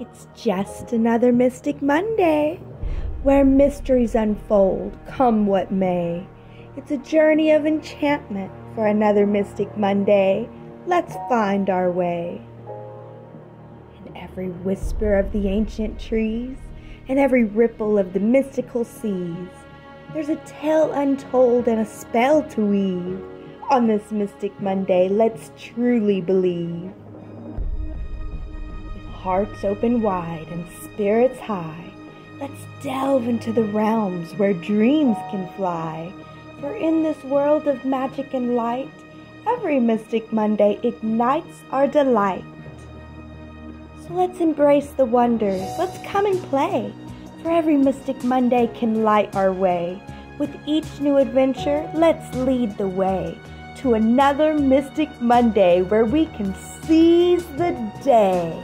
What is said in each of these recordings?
It's just another Mystic Monday, where mysteries unfold, come what may. It's a journey of enchantment for another Mystic Monday. Let's find our way. In every whisper of the ancient trees, and every ripple of the mystical seas, there's a tale untold and a spell to weave. On this Mystic Monday, let's truly believe. Hearts open wide and spirits high, let's delve into the realms where dreams can fly. For in this world of magic and light, every Mystic Monday ignites our delight. So let's embrace the wonders, let's come and play, for every Mystic Monday can light our way. With each new adventure, let's lead the way to another Mystic Monday where we can seize the day.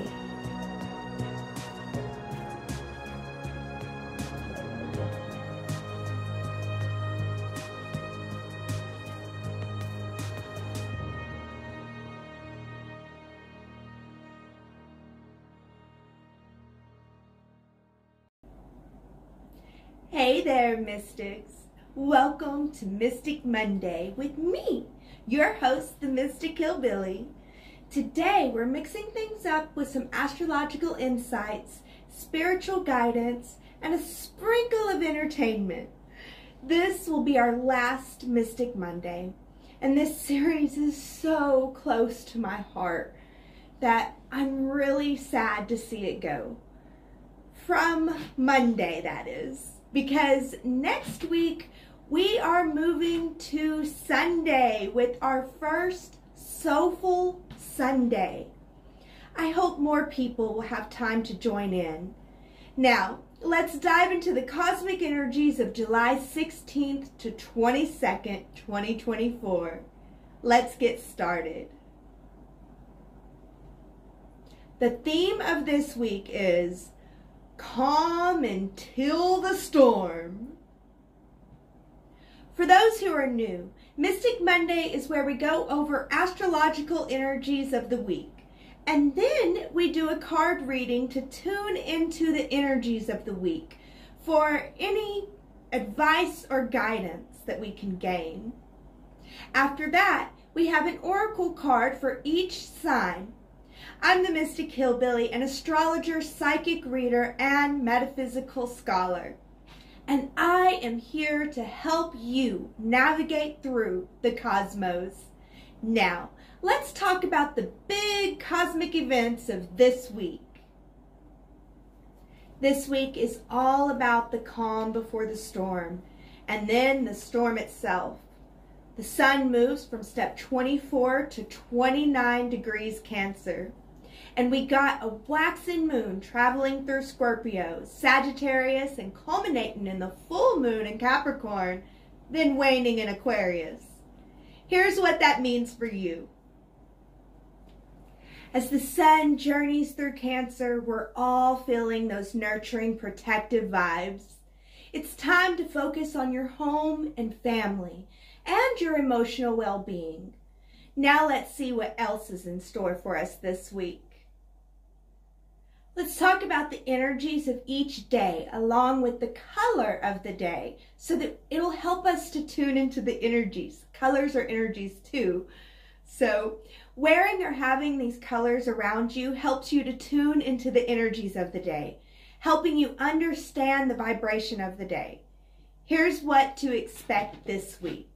Hey there, Mystics. Welcome to Mystic Monday with me, your host, the Mystic Hillbilly. Today, we're mixing things up with some astrological insights, spiritual guidance, and a sprinkle of entertainment. This will be our last Mystic Monday, and this series is so close to my heart that I'm really sad to see it go. From Monday, that is. Because next week we are moving to Sunday with our first Soulful Sunday. I hope more people will have time to join in. Now, let's dive into the cosmic energies of July 16th to 22nd, 2024. Let's get started. The theme of this week is Calm until the storm. For those who are new, Mystic Monday is where we go over astrological energies of the week. And then we do a card reading to tune into the energies of the week for any advice or guidance that we can gain. After that, we have an oracle card for each sign. I'm the Mystic Hillbilly, an astrologer, psychic reader, and metaphysical scholar. And I am here to help you navigate through the cosmos. Now, let's talk about the big cosmic events of this week. This week is all about the calm before the storm, and then the storm itself. The sun moves from step 24 to 29 degrees Cancer. And we got a waxing moon traveling through Scorpio, Sagittarius, and culminating in the full moon in Capricorn, then waning in Aquarius. Here's what that means for you. As the sun journeys through Cancer, we're all feeling those nurturing, protective vibes. It's time to focus on your home and family and your emotional well-being. Now let's see what else is in store for us this week. Let's talk about the energies of each day along with the color of the day so that it'll help us to tune into the energies. Colors are energies too. So wearing or having these colors around you helps you to tune into the energies of the day, helping you understand the vibration of the day. Here's what to expect this week.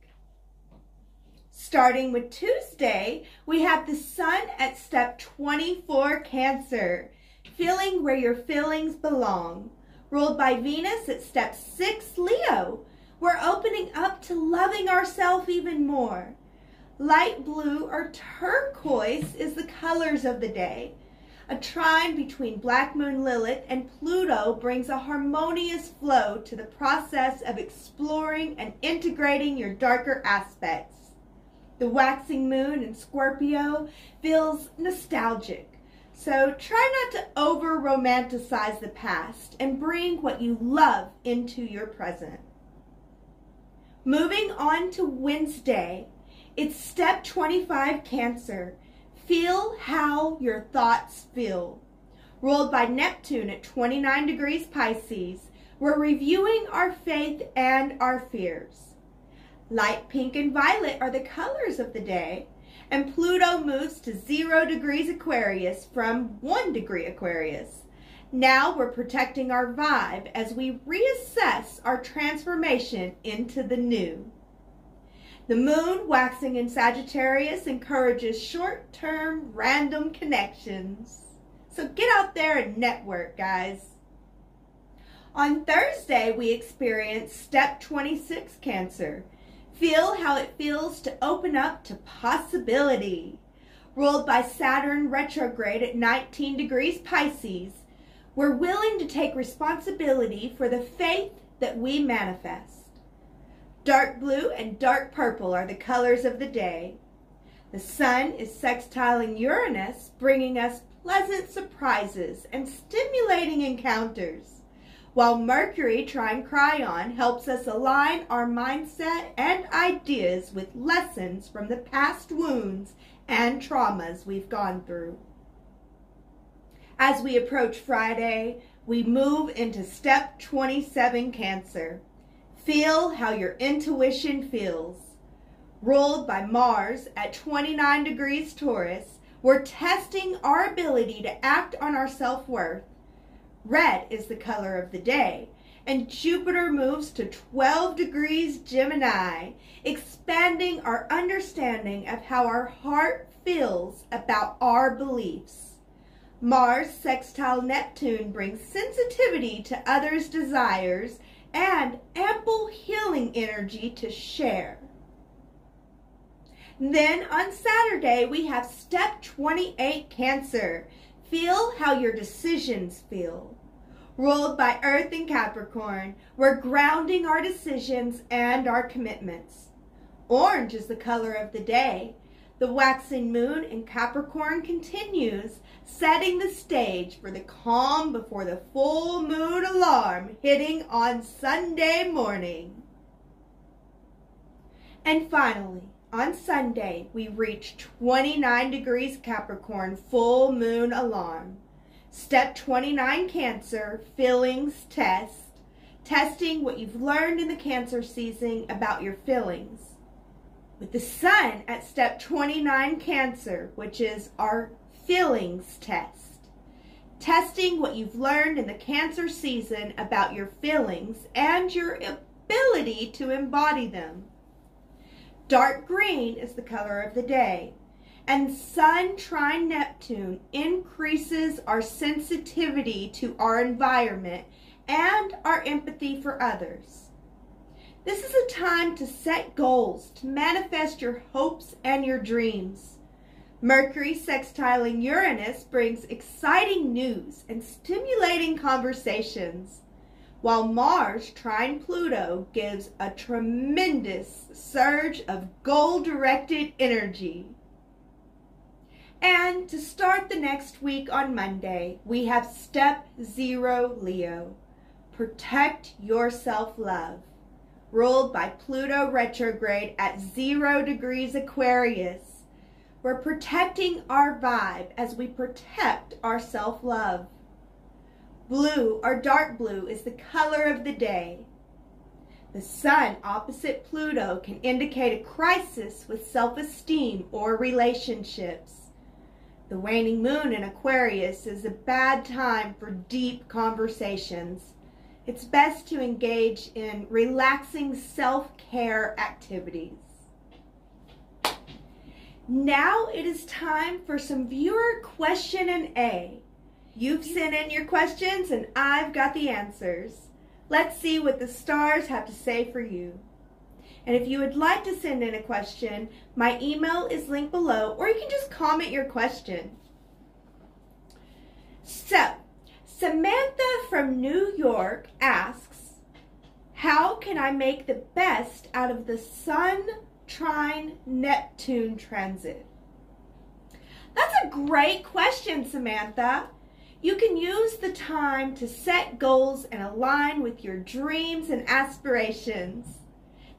Starting with Tuesday, we have the sun at step 24 Cancer, feeling where your feelings belong. Ruled by Venus at step 6 Leo, we're opening up to loving ourselves even more. Light blue or turquoise is the colors of the day. A trine between Black Moon Lilith and Pluto brings a harmonious flow to the process of exploring and integrating your darker aspects. The waxing moon in Scorpio feels nostalgic, so try not to over-romanticize the past and bring what you love into your present. Moving on to Wednesday, it's step 25 Cancer. Feel how your thoughts feel. ruled by Neptune at 29 degrees Pisces. We're reviewing our faith and our fears. Light pink and violet are the colors of the day, and Pluto moves to 0 degrees Aquarius from 1 degree Aquarius. Now we're protecting our vibe as we reassess our transformation into the new. The moon waxing in Sagittarius encourages short-term random connections. So get out there and network, guys. On Thursday, we experience step 26 Cancer. Feel how it feels to open up to possibility. Ruled by Saturn retrograde at 19 degrees Pisces, we're willing to take responsibility for the faith that we manifest. Dark blue and dark purple are the colors of the day. The sun is sextiling Uranus, bringing us pleasant surprises and stimulating encounters, while Mercury trine Chiron helps us align our mindset and ideas with lessons from the past wounds and traumas we've gone through. As we approach Friday, we move into step 27 Cancer. Feel how your intuition feels. Ruled by Mars at 29 degrees Taurus, we're testing our ability to act on our self-worth. Red is the color of the day, and Jupiter moves to 12 degrees Gemini, expanding our understanding of how our heart feels about our beliefs. Mars sextile Neptune brings sensitivity to others' desires and ample healing energy to share. Then on Saturday, we have step 28 Cancer. Feel how your decisions feel. Ruled by Earth and Capricorn, we're grounding our decisions and our commitments. Orange is the color of the day. The waxing moon in Capricorn continues, setting the stage for the calm before the full moon alarm hitting on Sunday morning. And finally, on Sunday, we reach 29 degrees Capricorn full moon alarm. Step 29 Cancer, feelings test, testing what you've learned in the Cancer season about your feelings. With the sun at step 29 Cancer, which is our feelings test. Testing what you've learned in the Cancer season about your feelings and your ability to embody them. Dark green is the color of the day, and Sun trine Neptune increases our sensitivity to our environment and our empathy for others. This is a time to set goals, to manifest your hopes and your dreams. Mercury sextiling Uranus brings exciting news and stimulating conversations, while Mars trine Pluto gives a tremendous surge of goal-directed energy. And to start the next week on Monday, we have step 0 Leo. Protect your self-love. Ruled by Pluto retrograde at 0 degrees Aquarius. We're protecting our vibe as we protect our self-love. Blue or dark blue is the color of the day. The sun opposite Pluto can indicate a crisis with self-esteem or relationships. The waning moon in Aquarius is a bad time for deep conversations. It's best to engage in relaxing self-care activities. Now it is time for some viewer question and A. You've sent in your questions and I've got the answers. Let's see what the stars have to say for you. And if you would like to send in a question, my email is linked below, or you can just comment your question. So, Samantha from New York asks, how can I make the best out of the Sun trine Neptune transit? That's a great question, Samantha. You can use the time to set goals and align with your dreams and aspirations.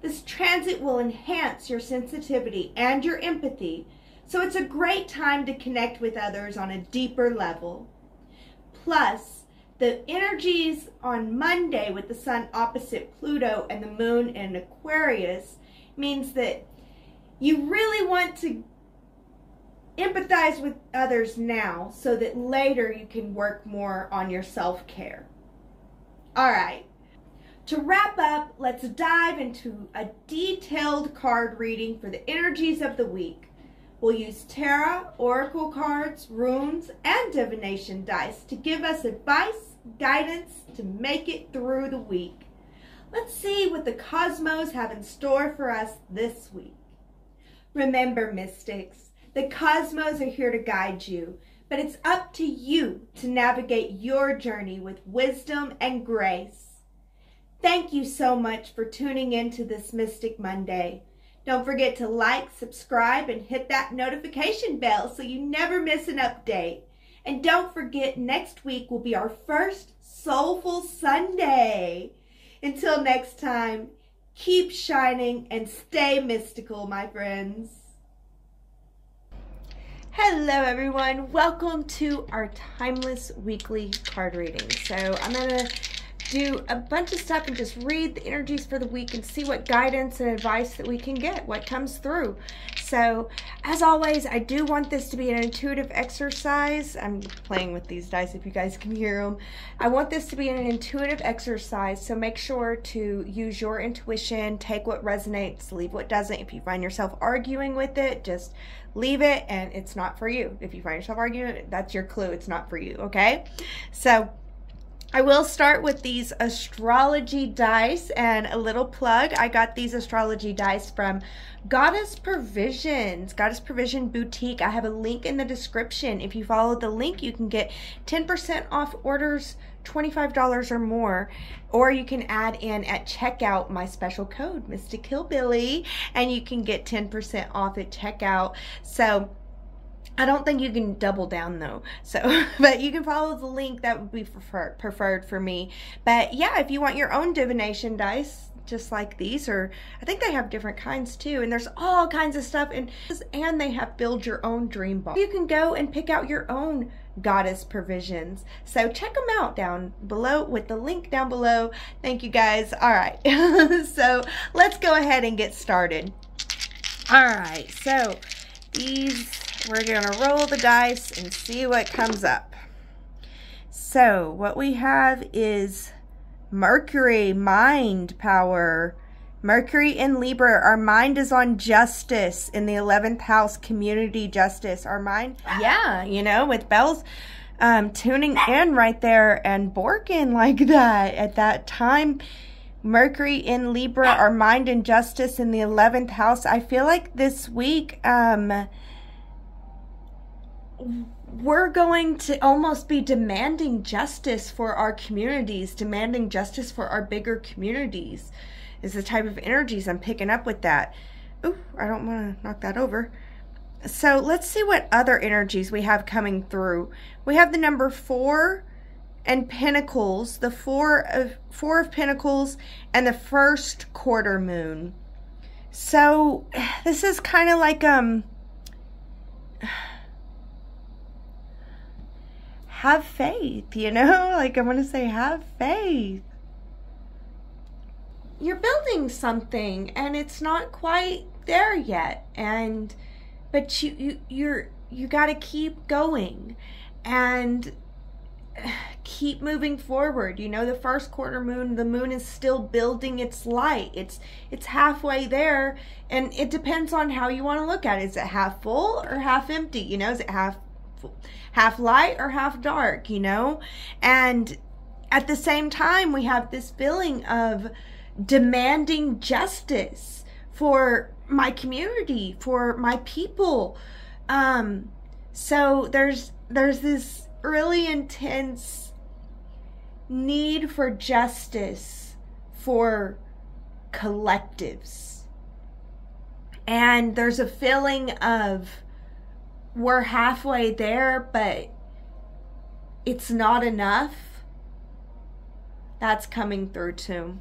This transit will enhance your sensitivity and your empathy, so it's a great time to connect with others on a deeper level. Plus, the energies on Monday with the sun opposite Pluto and the moon in Aquarius means that you really want to empathize with others now so that later you can work more on your self-care. All right. To wrap up, let's dive into a detailed card reading for the energies of the week. We'll use tarot, oracle cards, runes, and divination dice to give us advice, guidance to make it through the week. Let's see what the cosmos have in store for us this week. Remember, mystics, the cosmos are here to guide you, but it's up to you to navigate your journey with wisdom and grace. Thank you so much for tuning in to this Mystic Monday. Don't forget to like, subscribe, and hit that notification bell so you never miss an update. And don't forget, next week will be our first Soulful Sunday. Until next time, keep shining and stay mystical, my friends. Hello everyone, welcome to our timeless weekly card reading. So I'm going to do a bunch of stuff and just read the energies for the week and see what guidance and advice that we can get, what comes through. So as always, I do want this to be an intuitive exercise. I'm playing with these dice if you guys can hear them. I want this to be an intuitive exercise, so make sure to use your intuition, take what resonates, leave what doesn't. If you find yourself arguing with it, just leave it and it's not for you. If you find yourself arguing, that's your clue, it's not for you, okay? So I will start with these astrology dice, and a little plug. I got these astrology dice from Goddess Provisions, Goddess Provision Boutique. I have a link in the description. If you follow the link, you can get 10% off orders $25 or more, or you can add in at checkout my special code, Mystic Hillbilly, and you can get 10% off at checkout. So I don't think you can double down though, so but you can follow the link. That would be preferred for me. But yeah, if you want your own divination dice just like these, or I think they have different kinds too, and there's all kinds of stuff, and they have build your own dream ball. You can go and pick out your own Goddess Provisions, so check them out down below with the link down below. Thank you guys. All right, so let's go ahead and get started. All right, so we're going to roll the dice and see what comes up. So what we have is Mercury, mind power. Mercury in Libra, our mind is on justice in the 11th house, community justice. Our mind, yeah, you know, with bells tuning in right there and borking like that at that time. Mercury in Libra, our mind and justice in the 11th house. I feel like this week, we're going to almost be demanding justice for our communities, demanding justice for our bigger communities is the type of energies I'm picking up with that. Ooh, I don't want to knock that over. So let's see what other energies we have coming through. We have the number 4 and Pentacles, the four of Pentacles, and the first quarter moon. So this is kind of like have faith, you know, like I want to say have faith. You're building something and it's not quite there yet, but you got to keep going and keep moving forward. You know, the first quarter moon, the moon is still building its light. It's halfway there, and it depends on how you want to look at it. Is it half full or half empty? You know, is it half light or half dark, you know? And at the same time, we have this feeling of demanding justice for my community, for my people. So there's this really intense need for justice for collectives. And there's a feeling of we're halfway there, but it's not enough. That's coming through too.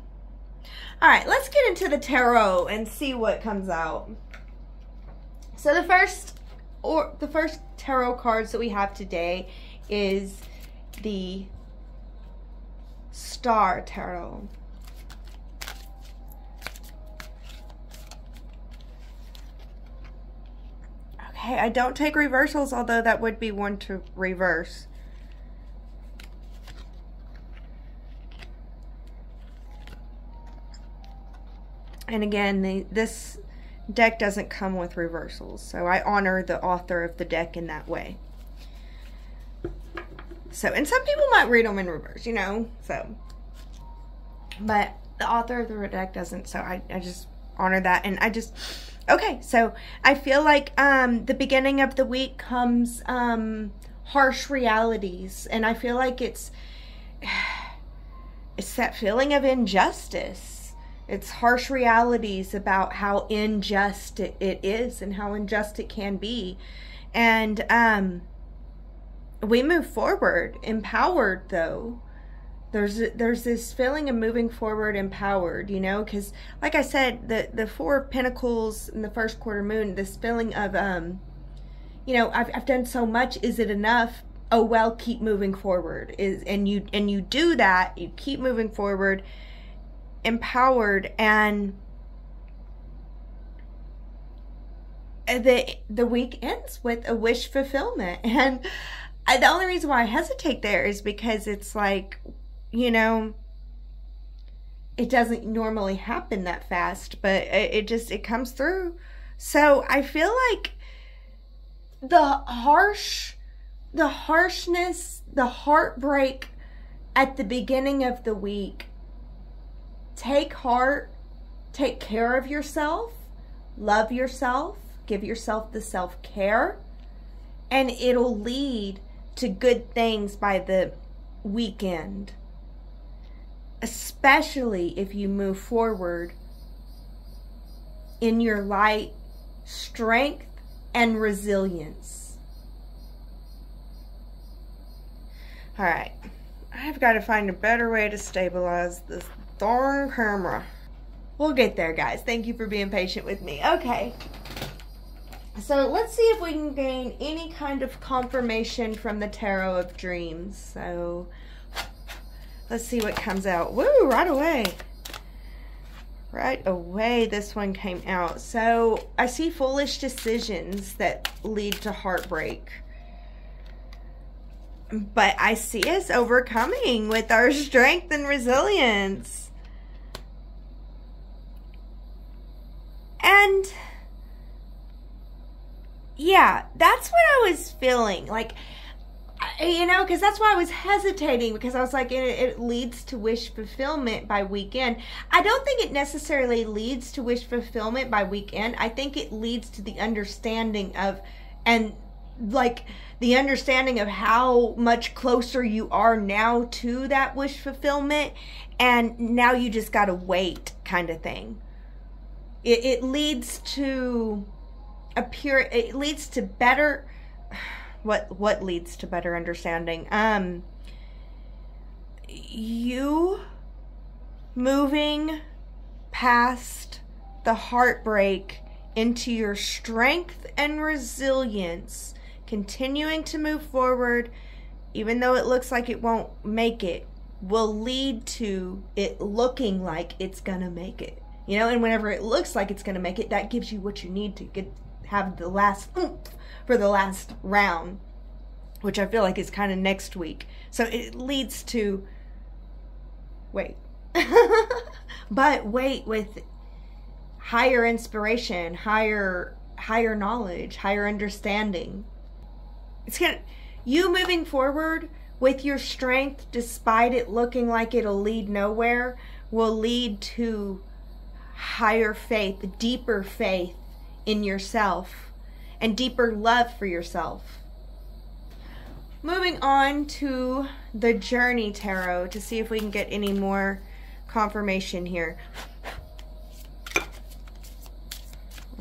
All right, let's get into the tarot and see what comes out. So the first tarot cards that we have today is the Star Tarot. Okay, I don't take reversals, although that would be one to reverse. And again, this deck doesn't come with reversals, so I honor the author of the deck in that way. So, and some people might read them in reverse, you know, so. But the author of the deck doesn't, so I just honor that. And I just, okay, so I feel like the beginning of the week comes harsh realities. And I feel like it's that feeling of injustice. It's harsh realities about how unjust it is and how unjust it can be. And we move forward, empowered though. There's this feeling of moving forward empowered, you know, because like I said, the Four of Pentacles in the first quarter moon, this feeling of, you know, I've done so much, is it enough? Oh, well, keep moving forward. And you do that, you keep moving forward, empowered, and the week ends with a wish fulfillment. And the only reason why I hesitate there is because it's like, you know, it doesn't normally happen that fast, but it comes through. So I feel like the harshness, the heartbreak at the beginning of the week, take heart, take care of yourself, love yourself, give yourself the self-care, and it'll lead to good things by the weekend. Especially if you move forward in your light, strength, and resilience. All right, I've got to find a better way to stabilize this darn camera. We'll get there, guys. Thank you for being patient with me. Okay, so let's see if we can gain any kind of confirmation from the Tarot of Dreams. So let's see what comes out. Woo, right away. Right away, this one came out. So I see foolish decisions that lead to heartbreak. But I see us overcoming with our strength and resilience. And yeah, that's what I was feeling. Like, you know, because that's why I was hesitating, because I was like, it leads to wish fulfillment by weekend. I don't think it necessarily leads to wish fulfillment by weekend. I think it leads to the understanding of, and like the understanding of how much closer you are now to that wish fulfillment, and now you just gotta wait, kind of thing. It leads to it leads to better. What leads to better understanding? You moving past the heartbreak into your strength and resilience, continuing to move forward, even though it looks like it won't make it, will lead to it looking like it's gonna make it. You know, and whenever it looks like it's gonna make it, that gives you what you need to have the last oomph for the last round, which I feel like is kind of next week. So it leads to wait. But wait with higher inspiration, higher knowledge, higher understanding. It's gonna, you moving forward with your strength, despite it looking like it'll lead nowhere, will lead to higher faith, deeper faith in yourself, and deeper love for yourself. Moving on to the Journey Tarot to see if we can get any more confirmation here.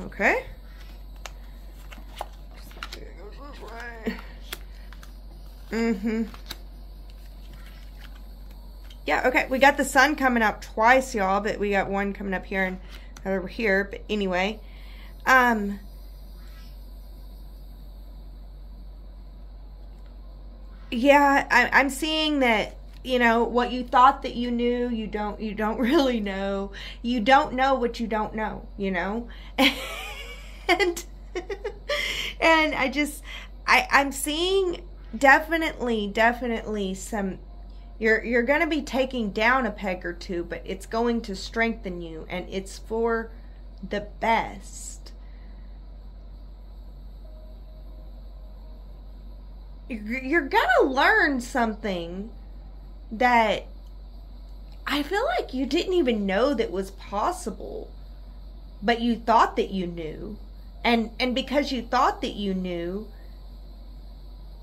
Okay. Yeah, okay, we got the sun coming up twice, y'all, but we got one coming up here and over here. But anyway, yeah, I'm seeing that, you know, what you thought that you knew, you don't really know. You don't know what you don't know, you know? And and I'm seeing definitely some, you're going to be taking down a peg or two, but it's going to strengthen you, and it's for the best. You're going to learn something that I feel like you didn't even know that was possible, but you thought that you knew. And because you thought that you knew,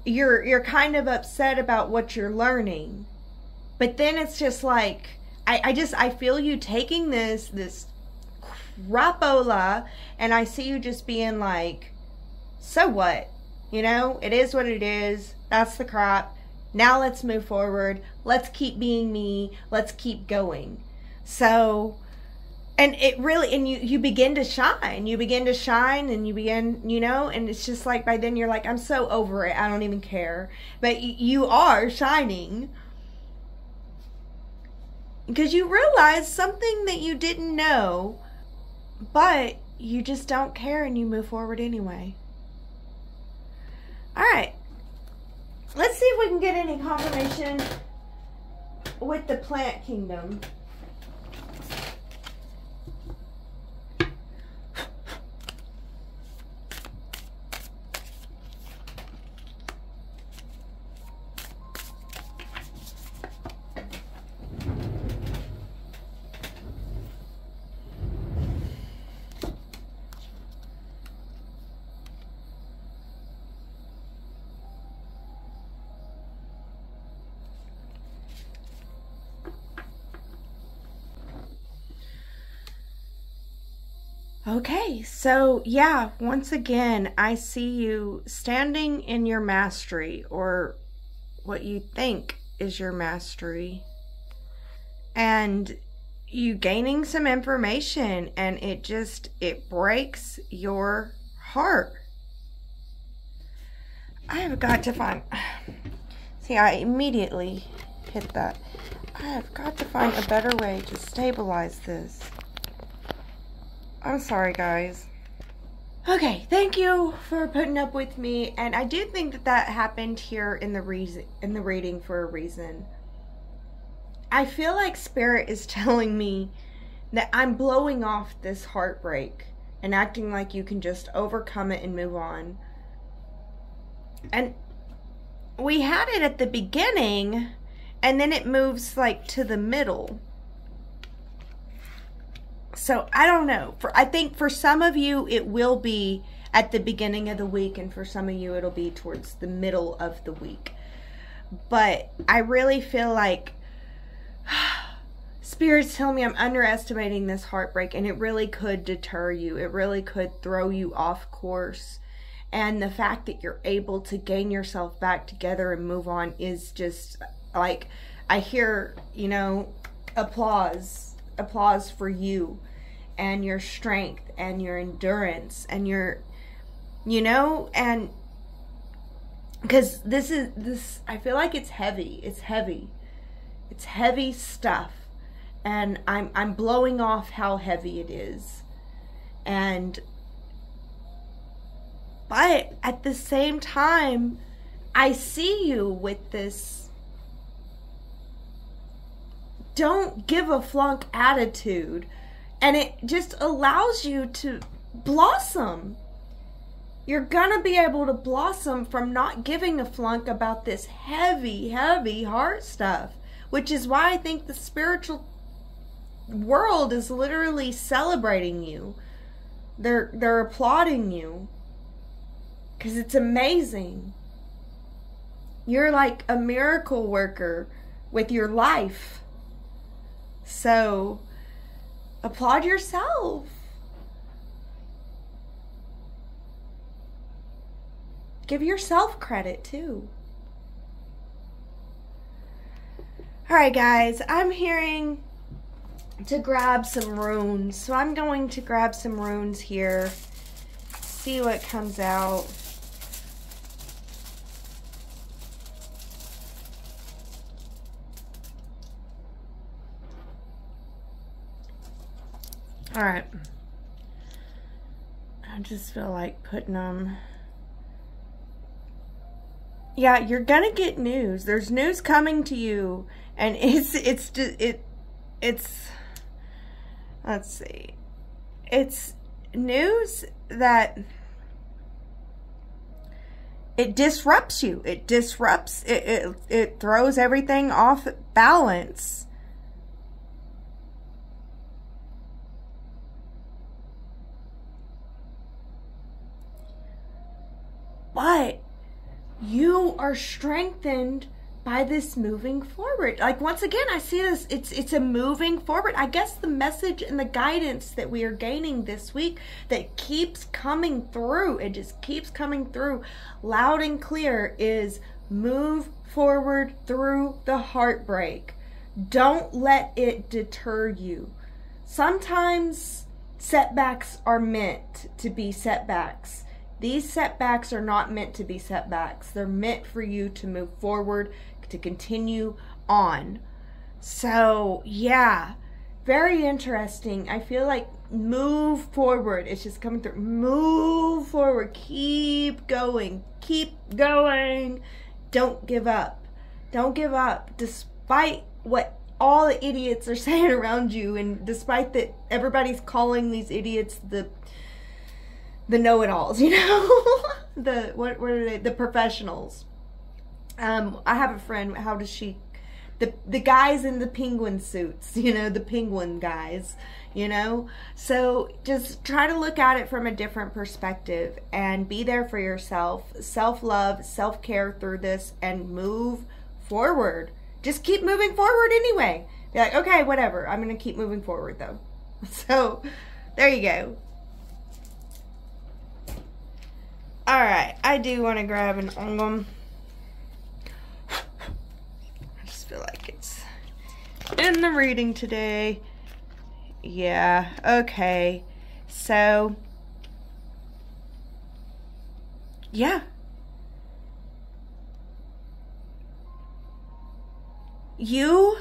you're kind of upset about what you're learning. But then it's just like, I feel you taking this crapola, and I see you just being like, so what? You know, it is what it is. That's the crap. Now let's move forward. Let's keep being me. Let's keep going. So, and it really, and you begin to shine. You begin to shine, and you begin, you know, and it's just like by then you're like, I'm so over it. I don't even care. But you are shining. Because you realize something that you didn't know, but you just don't care, and you move forward anyway. All right. Let's see if we can get any confirmation with the plant kingdom. Okay, so yeah, once again, I see you standing in your mastery, or what you think is your mastery, and you gaining some information, and it breaks your heart. I have got to find, see, I immediately hit that. I have got to find a better way to stabilize this. I'm sorry, guys. Okay, thank you for putting up with me, and I do think that happened here in the reading for a reason. I feel like Spirit is telling me that I'm blowing off this heartbreak and acting like you can just overcome it and move on. And we had it at the beginning, and then it moves like to the middle. So, I don't know. I think for some of you, it will be at the beginning of the week, and for some of you, it'll be towards the middle of the week. But I really feel like Spirit's telling me I'm underestimating this heartbreak, and it really could deter you. It really could throw you off course. And the fact that you're able to gain yourself back together and move on is just like, I hear, you know, applause for you and your strength and your endurance and your, you know, and because this I feel like it's heavy. It's heavy stuff, and I'm blowing off how heavy it is. But at the same time, I see you with this don't give a flunk attitude, and it just allows you to blossom. You're gonna be able to blossom from not giving a flunk about this heavy heart stuff, which is why I think the spiritual world is literally celebrating you. They're applauding you, because it's amazing. You're like a miracle worker with your life. So, applaud yourself. Give yourself credit too. Alright guys, I'm hearing to grab some runes. So I'm going to grab some runes here. See what comes out. All right. I just feel like putting them. Yeah, you're gonna get news. There's news coming to you, and it's let's see. It's news that it disrupts you. It disrupts, it throws everything off balance. But you are strengthened by this moving forward. Like, once again, I see this, it's a moving forward. I guess the message and the guidance that we are gaining this week that keeps coming through, it just keeps coming through loud and clear, is move forward through the heartbreak. Don't let it deter you. Sometimes setbacks are meant to be setbacks. These setbacks are not meant to be setbacks. They're meant for you to move forward, to continue on. So, yeah, very interesting. I feel like move forward. It's just coming through. Move forward. Keep going. Keep going. Don't give up. Don't give up. Despite what all the idiots are saying around you, and despite that everybody's calling these idiots the know-it-alls, you know, what are they? The professionals. I have a friend. How does she? The guys in the penguin suits, you know, the penguin guys, you know. So just try to look at it from a different perspective and be there for yourself. Self-love, self-care through this, and move forward. Just keep moving forward anyway. Be like, okay, whatever. I'm gonna keep moving forward though. So there you go. Alright, I do want to grab an Ongum. I just feel like it's in the reading today. Yeah, okay. So, yeah. You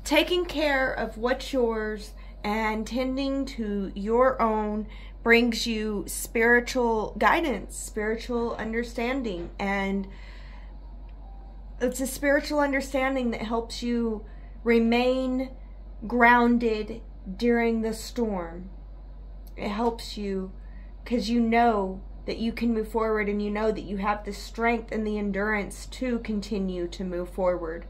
taking care of what's yours and tending to your own brings you spiritual guidance, spiritual understanding, and it's a spiritual understanding that helps you remain grounded during the storm. It helps you because you know that you can move forward, and you know that you have the strength and the endurance to continue to move forward,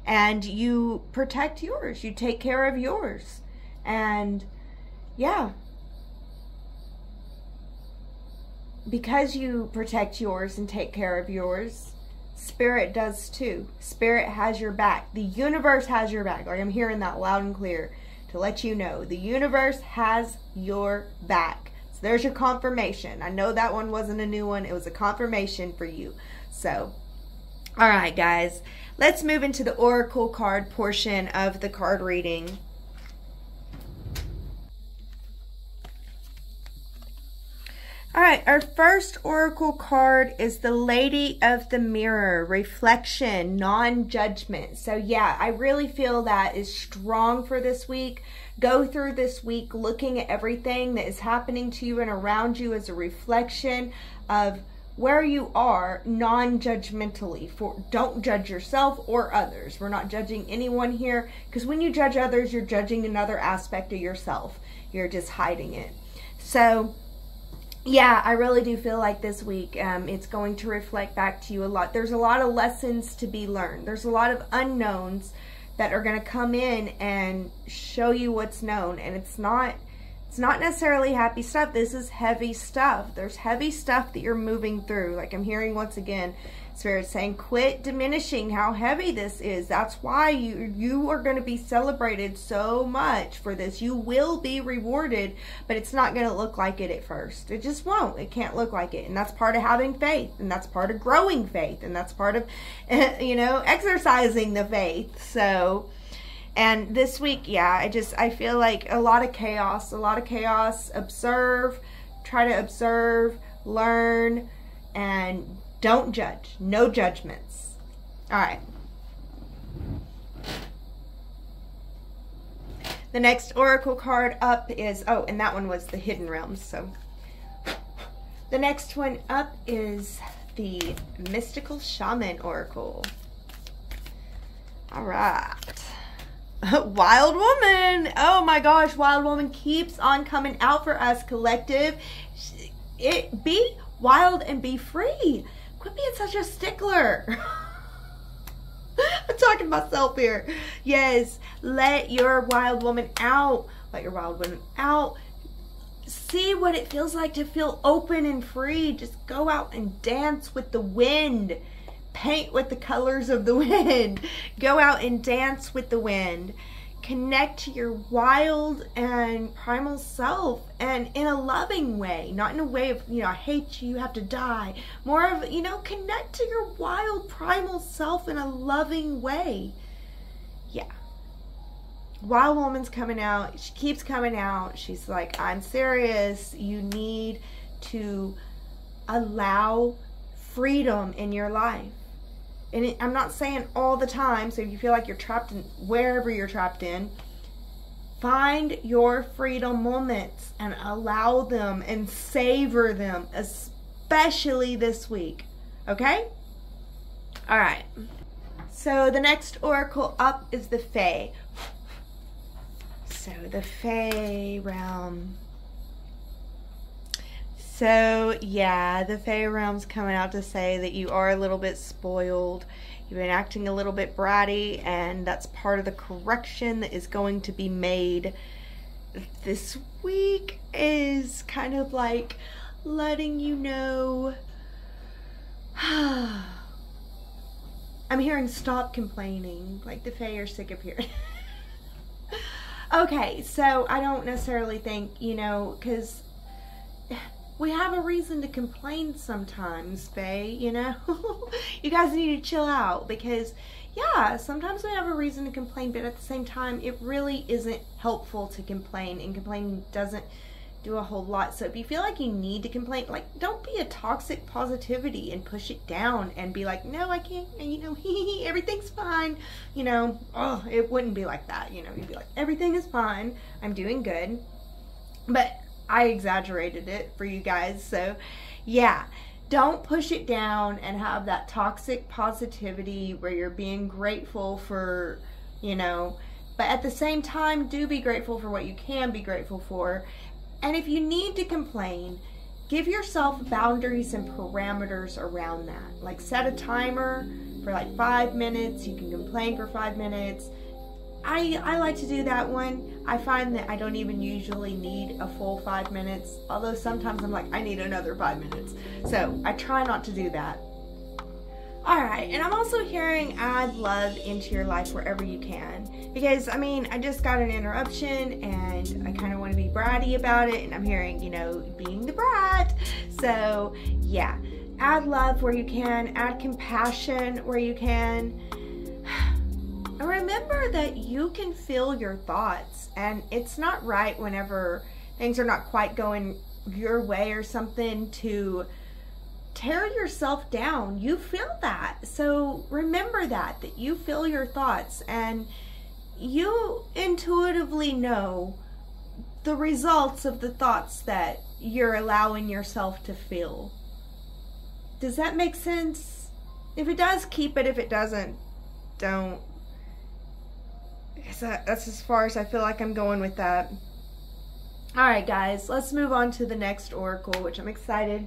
and you protect yours, you take care of yours, and yeah, because you protect yours and take care of yours, Spirit does too. Spirit has your back. The universe has your back. Like, I'm hearing that loud and clear to let you know. The universe has your back. So there's your confirmation. I know that one wasn't a new one. It was a confirmation for you. So, all right, guys. Let's move into the oracle card portion of the card reading. All right, our first oracle card is the Lady of the Mirror, reflection, non-judgment. So yeah, I really feel that is strong for this week. Go through this week looking at everything that is happening to you and around you as a reflection of where you are non-judgmentally. Don't judge yourself or others. We're not judging anyone here, because when you judge others, you're judging another aspect of yourself. You're just hiding it. So yeah, I really do feel like this week it's going to reflect back to you a lot. There's a lot of lessons to be learned. There's a lot of unknowns that are going to come in and show you what's known. And it's not necessarily happy stuff. This is heavy stuff. There's heavy stuff that you're moving through. Like, I'm hearing once again, Spirit saying, quit diminishing how heavy this is. That's why you are going to be celebrated so much for this. You will be rewarded, but it's not going to look like it at first. It just won't. It can't look like it. And that's part of having faith. And that's part of growing faith. And that's part of, you know, exercising the faith. So, and this week, yeah, I feel like a lot of chaos. Observe, try to observe, learn, and don't judge. No judgments. All right. The next oracle card up is, oh, and that one was the hidden realms. So the next one up is the mystical shaman oracle. All right. Wild woman. Oh my gosh, wild woman keeps on coming out for us, collective. Be wild and be free. Quit being such a stickler. I'm talking to myself here. Yes, let your wild woman out. Let your wild woman out. See what it feels like to feel open and free. Just go out and dance with the wind. Paint with the colors of the wind. Go out and dance with the wind. Connect to your wild and primal self, and in a loving way, not in a way of, I hate you, you have to die. More of, connect to your wild primal self in a loving way. Yeah. Wild woman's coming out. She keeps coming out. She's like, I'm serious. You need to allow freedom in your life. And I'm not saying all the time, so if you feel like you're trapped in wherever you're trapped in, find your freedom moments and allow them and savor them, especially this week. Okay? All right. So the next oracle up is the Fae. So the Fae realm. So yeah, the Fae realm's coming out to say that you are a little bit spoiled. You've been acting a little bit bratty, and that's part of the correction that is going to be made this week. Is kind of like letting you know. I'm hearing stop complaining, like the Fae are sick of hearing. Okay, so I don't necessarily think, because we have a reason to complain sometimes, Faye, You guys need to chill out, because, yeah, sometimes we have a reason to complain, but at the same time, it really isn't helpful to complain, and complaining doesn't do a whole lot. So if you feel like you need to complain, don't be a toxic positivity and push it down and be like, no, I can't, everything's fine. It wouldn't be like that. You'd be like, everything is fine. I'm doing good. But I exaggerated it for you guys. So yeah, don't push it down and have that toxic positivity where you're being grateful for, but at the same time, do be grateful for what you can be grateful for. And if you need to complain, give yourself boundaries and parameters around that. Like set a timer for 5 minutes. You can complain for 5 minutes. I like to do that one. I find that I don't even usually need a full 5 minutes. Although sometimes I'm like, I need another 5 minutes. So I try not to do that. Alright, and I'm also hearing add love into your life wherever you can. Because, I just got an interruption and I kind of want to be bratty about it. And I'm hearing, being the brat. So, yeah. Add love where you can. Add compassion where you can. And remember that you can feel your thoughts. And it's not right whenever things are not quite going your way or something to tear yourself down. You feel that. So remember that you feel your thoughts and you intuitively know the results of the thoughts that you're allowing yourself to feel. Does that make sense? If it does, keep it. If it doesn't, don't. That's as far as I feel like I'm going with that. Alright guys, let's move on to the next oracle, which I'm excited.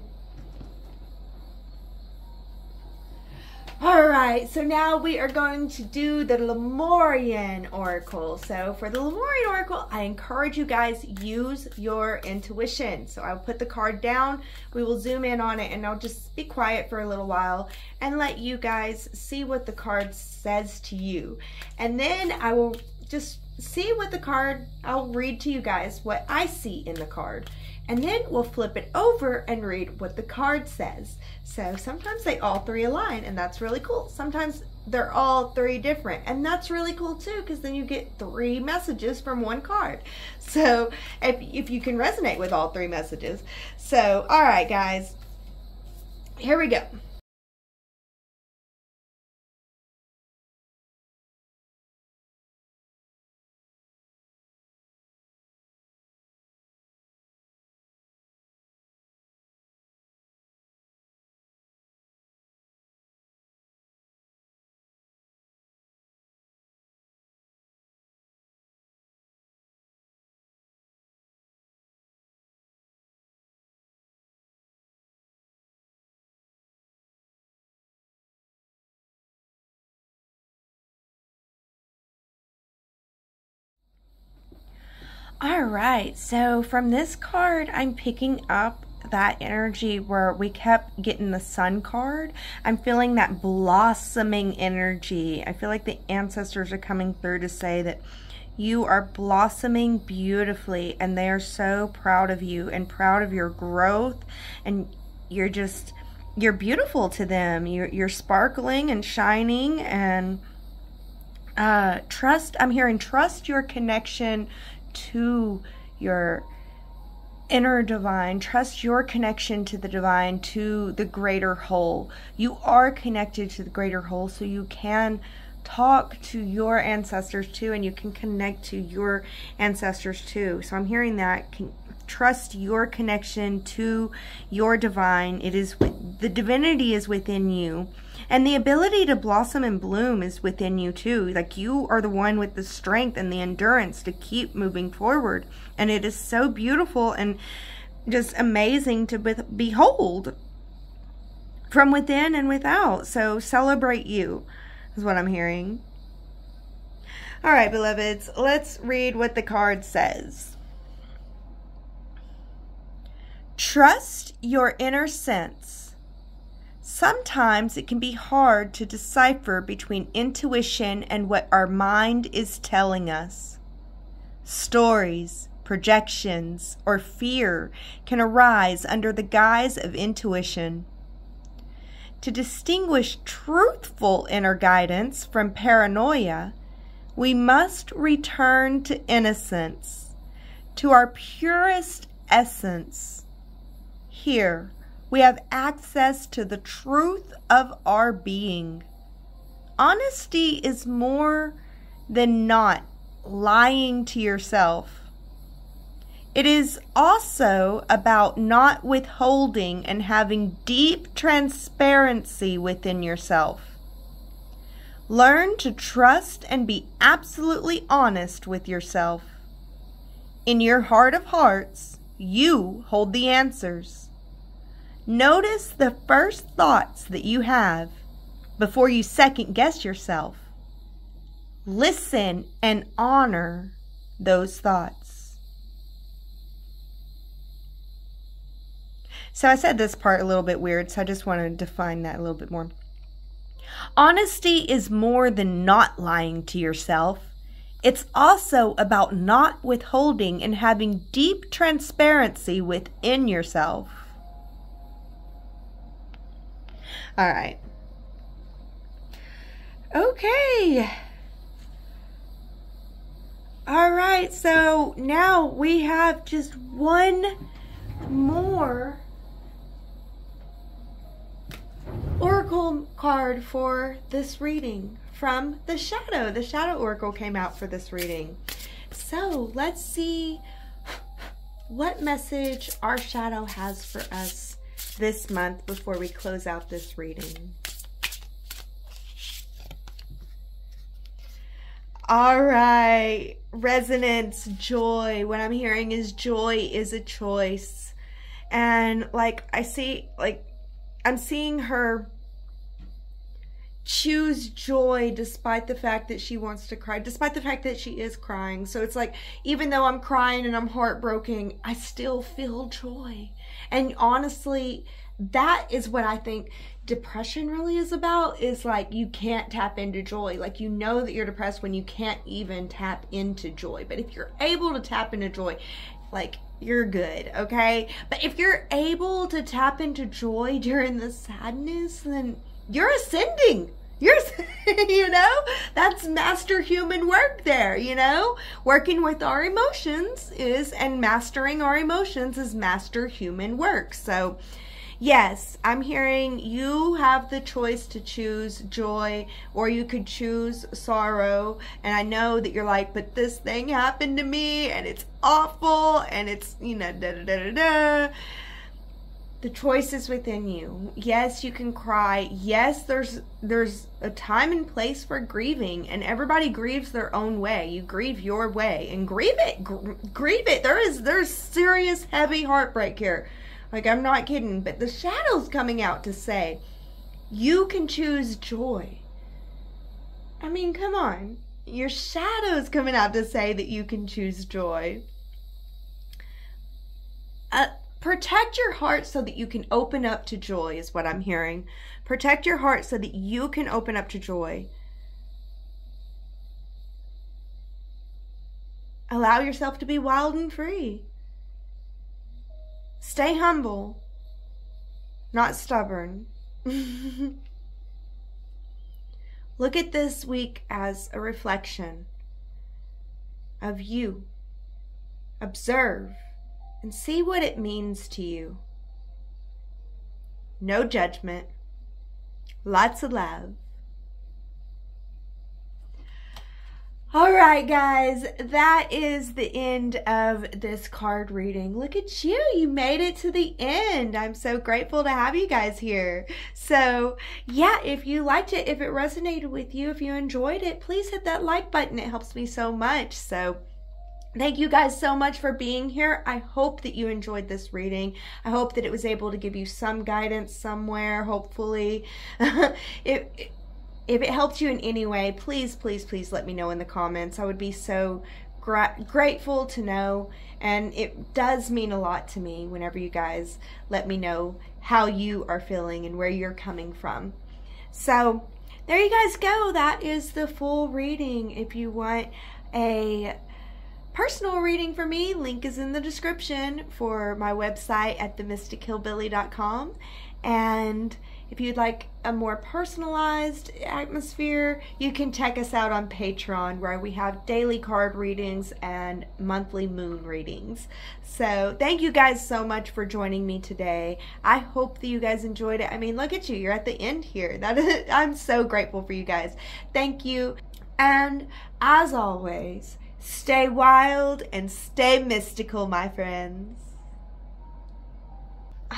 Alright, so now we are going to do the Lemurian Oracle. So for the Lemurian Oracle, I encourage you guys, use your intuition. So I'll put the card down, we will zoom in on it, and I'll just be quiet for a little while and let you guys see what the card says to you. And then I will just see what the card, I'll read to you guys what I see in the card. And then we'll flip it over and read what the card says. So sometimes they all three align, and that's really cool. Sometimes they're all three different, and that's really cool too, because then you get 3 messages from one card. So if you can resonate with all 3 messages. So, all right, guys, here we go. All right, so from this card, I'm picking up that energy where we kept getting the Sun card. I'm feeling that blossoming energy. I feel like the ancestors are coming through to say that you are blossoming beautifully and they are so proud of you and proud of your growth, and you're beautiful to them. You're sparkling and shining, and I'm hearing trust your connection to your inner divine. Trust your connection to the divine, to the greater whole. You are connected to the greater whole, so you can talk to your ancestors too, and you can connect to your ancestors too. So I'm hearing that. Trust your connection to your divine. The divinity is within you, and the ability to blossom and bloom is within you too. Like, you are the one with the strength and the endurance to keep moving forward, and it is so beautiful and just amazing to behold from within and without. So celebrate you is what I'm hearing. All right, beloveds, let's read what the card says. Trust your inner sense. Sometimes it can be hard to decipher between intuition and what our mind is telling us. Stories, projections, or fear can arise under the guise of intuition. To distinguish truthful inner guidance from paranoia, we must return to innocence, to our purest essence. Here, we have access to the truth of our being. Honesty is more than not lying to yourself. It is also about not withholding and having deep transparency within yourself. Learn to trust and be absolutely honest with yourself. In your heart of hearts, you hold the answers. Notice the first thoughts that you have before you second guess yourself. Listen and honor those thoughts. So I said this part a little bit weird, so I just want to define that a little bit more. Honesty is more than not lying to yourself. It's also about not withholding and having deep transparency within yourself. All right. Okay. All right, so now we have just one more oracle card for this reading from the Shadow. The Shadow Oracle came out for this reading. So let's see what message our Shadow has for us this month before we close out this reading. All right, resonance, joy. What I'm hearing is joy is a choice. And I'm seeing her choose joy despite the fact that she wants to cry, despite the fact that she is crying. So it's like, even though I'm crying and I'm heartbroken, I still feel joy. And honestly, that is what I think depression really is about, is like, you can't tap into joy. Like, you know that you're depressed when you can't even tap into joy. But if you're able to tap into joy, like, you're good, okay? But if you're able to tap into joy during the sadness, then you're ascending. You know, that's master human work there, you know? Working with our emotions and mastering our emotions is master human work. So yes, I'm hearing you have the choice to choose joy, or you could choose sorrow. And I know that you're like, but this thing happened to me and it's awful and it's, you know, da-da-da-da-da. The choice is within you. Yes, you can cry. Yes, there's a time and place for grieving, and everybody grieves their own way. You grieve your way, and grieve it. Grieve it. There's serious heavy heartbreak here. Like, I'm not kidding, but the Shadow's coming out to say you can choose joy. I mean, come on. Your Shadow's coming out to say that you can choose joy. Protect your heart so that you can open up to joy is what I'm hearing. Protect your heart so that you can open up to joy. Allow yourself to be wild and free. Stay humble, not stubborn. Look at this week as a reflection of you. Observe and see what it means to you. No judgment. Lots of love. All right, guys, that is the end of this card reading. Look at you. You made it to the end. I'm so grateful to have you guys here. So, yeah, if you liked it, if it resonated with you, if you enjoyed it, please hit that like button. It helps me so much. So, thank you guys so much for being here. I hope that you enjoyed this reading. I hope that it was able to give you some guidance somewhere, hopefully. If it helped you in any way, please, please, please let me know in the comments. I would be so grateful to know. And it does mean a lot to me whenever you guys let me know how you are feeling and where you're coming from. So there you guys go. That is the full reading. If you want a personal reading for me, link is in the description for my website at themystichillbilly.com. And if you'd like a more personalized atmosphere, you can check us out on Patreon, where we have daily card readings and monthly moon readings. So thank you guys so much for joining me today. I hope that you guys enjoyed it. I mean, look at you. You're at the end here. I'm so grateful for you guys. Thank you. And as always, stay wild and stay mystical, my friends.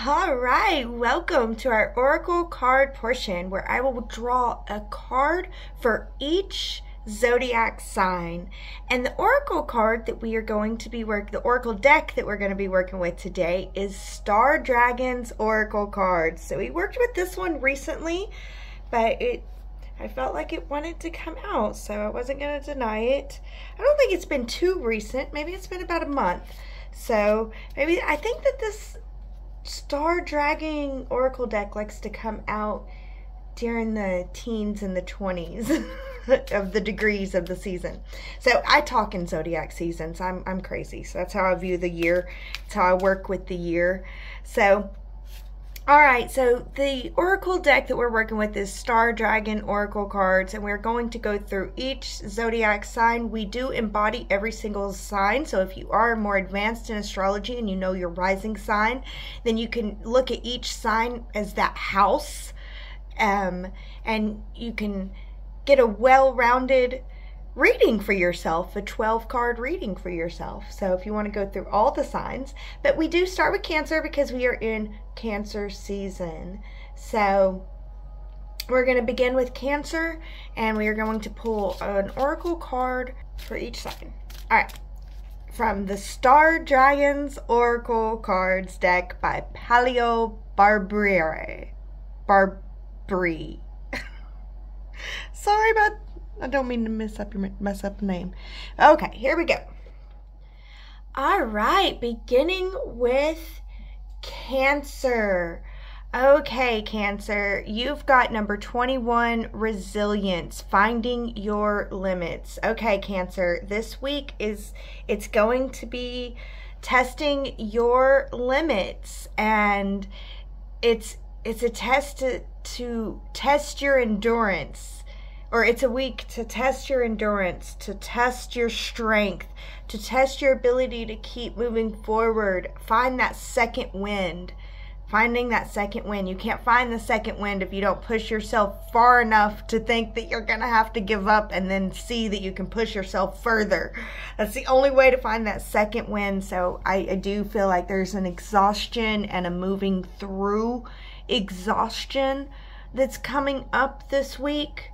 All right, welcome to our Oracle card portion, where I will draw a card for each zodiac sign. And the Oracle card that we are going to be the Oracle deck that we're going to be working with today is Star Dragon's Oracle cards. So we worked with this one recently, but I felt like it wanted to come out, so I wasn't going to deny it. I don't think it's been too recent. Maybe it's been about a month. So maybe I think that this Star Dragon Oracle deck likes to come out during the teens and the 20s of the degrees of the season. So I talk in zodiac seasons. I'm crazy. So that's how I view the year. That's how I work with the year. So, all right. So the Oracle deck that we're working with is Star Dragon Oracle cards, and we're going to go through each zodiac sign. We do embody every single sign. So if you are more advanced in astrology and you know your rising sign, then you can look at each sign as that house. And you can get a well-rounded reading for yourself, a 12-card reading for yourself. So if you want to go through all the signs, but we do start with Cancer because we are in Cancer season. So we're going to begin with Cancer, and we are going to pull an Oracle card for each sign. All right. From the Star Dragons Oracle Cards deck by Paleo Barbri. Sorry about, I don't mean to mess up the name. Okay, here we go. All right, beginning with Cancer. Okay, Cancer, you've got number 21, resilience, finding your limits. Okay, Cancer, this week it's going to be testing your limits, and it's a test to test your endurance, or it's a week to test your endurance, to test your strength, to test your ability to keep moving forward. Find that second wind. Finding that second wind. You can't find the second wind if you don't push yourself far enough to think that you're going to have to give up and then see that you can push yourself further. That's the only way to find that second wind. So I do feel like there's an exhaustion and a moving through exhaustion that's coming up this week.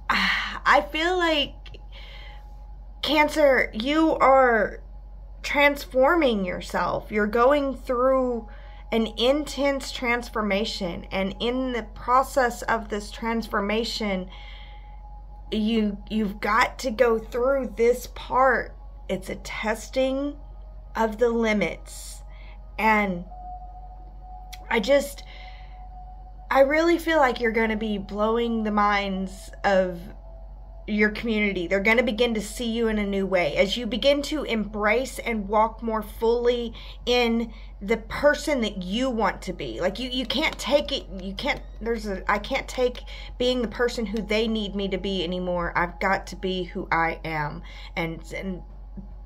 I feel like, Cancer, you are transforming yourself. You're going through an intense transformation, and in the process of this transformation, you've got to go through this part. It's a testing of the limits. And I really feel like you're going to be blowing the minds of your community. They're going to begin to see you in a new way as you begin to embrace and walk more fully in the person that you want to be. Like you can't take it. I can't take being the person who they need me to be anymore. I've got to be who I am, and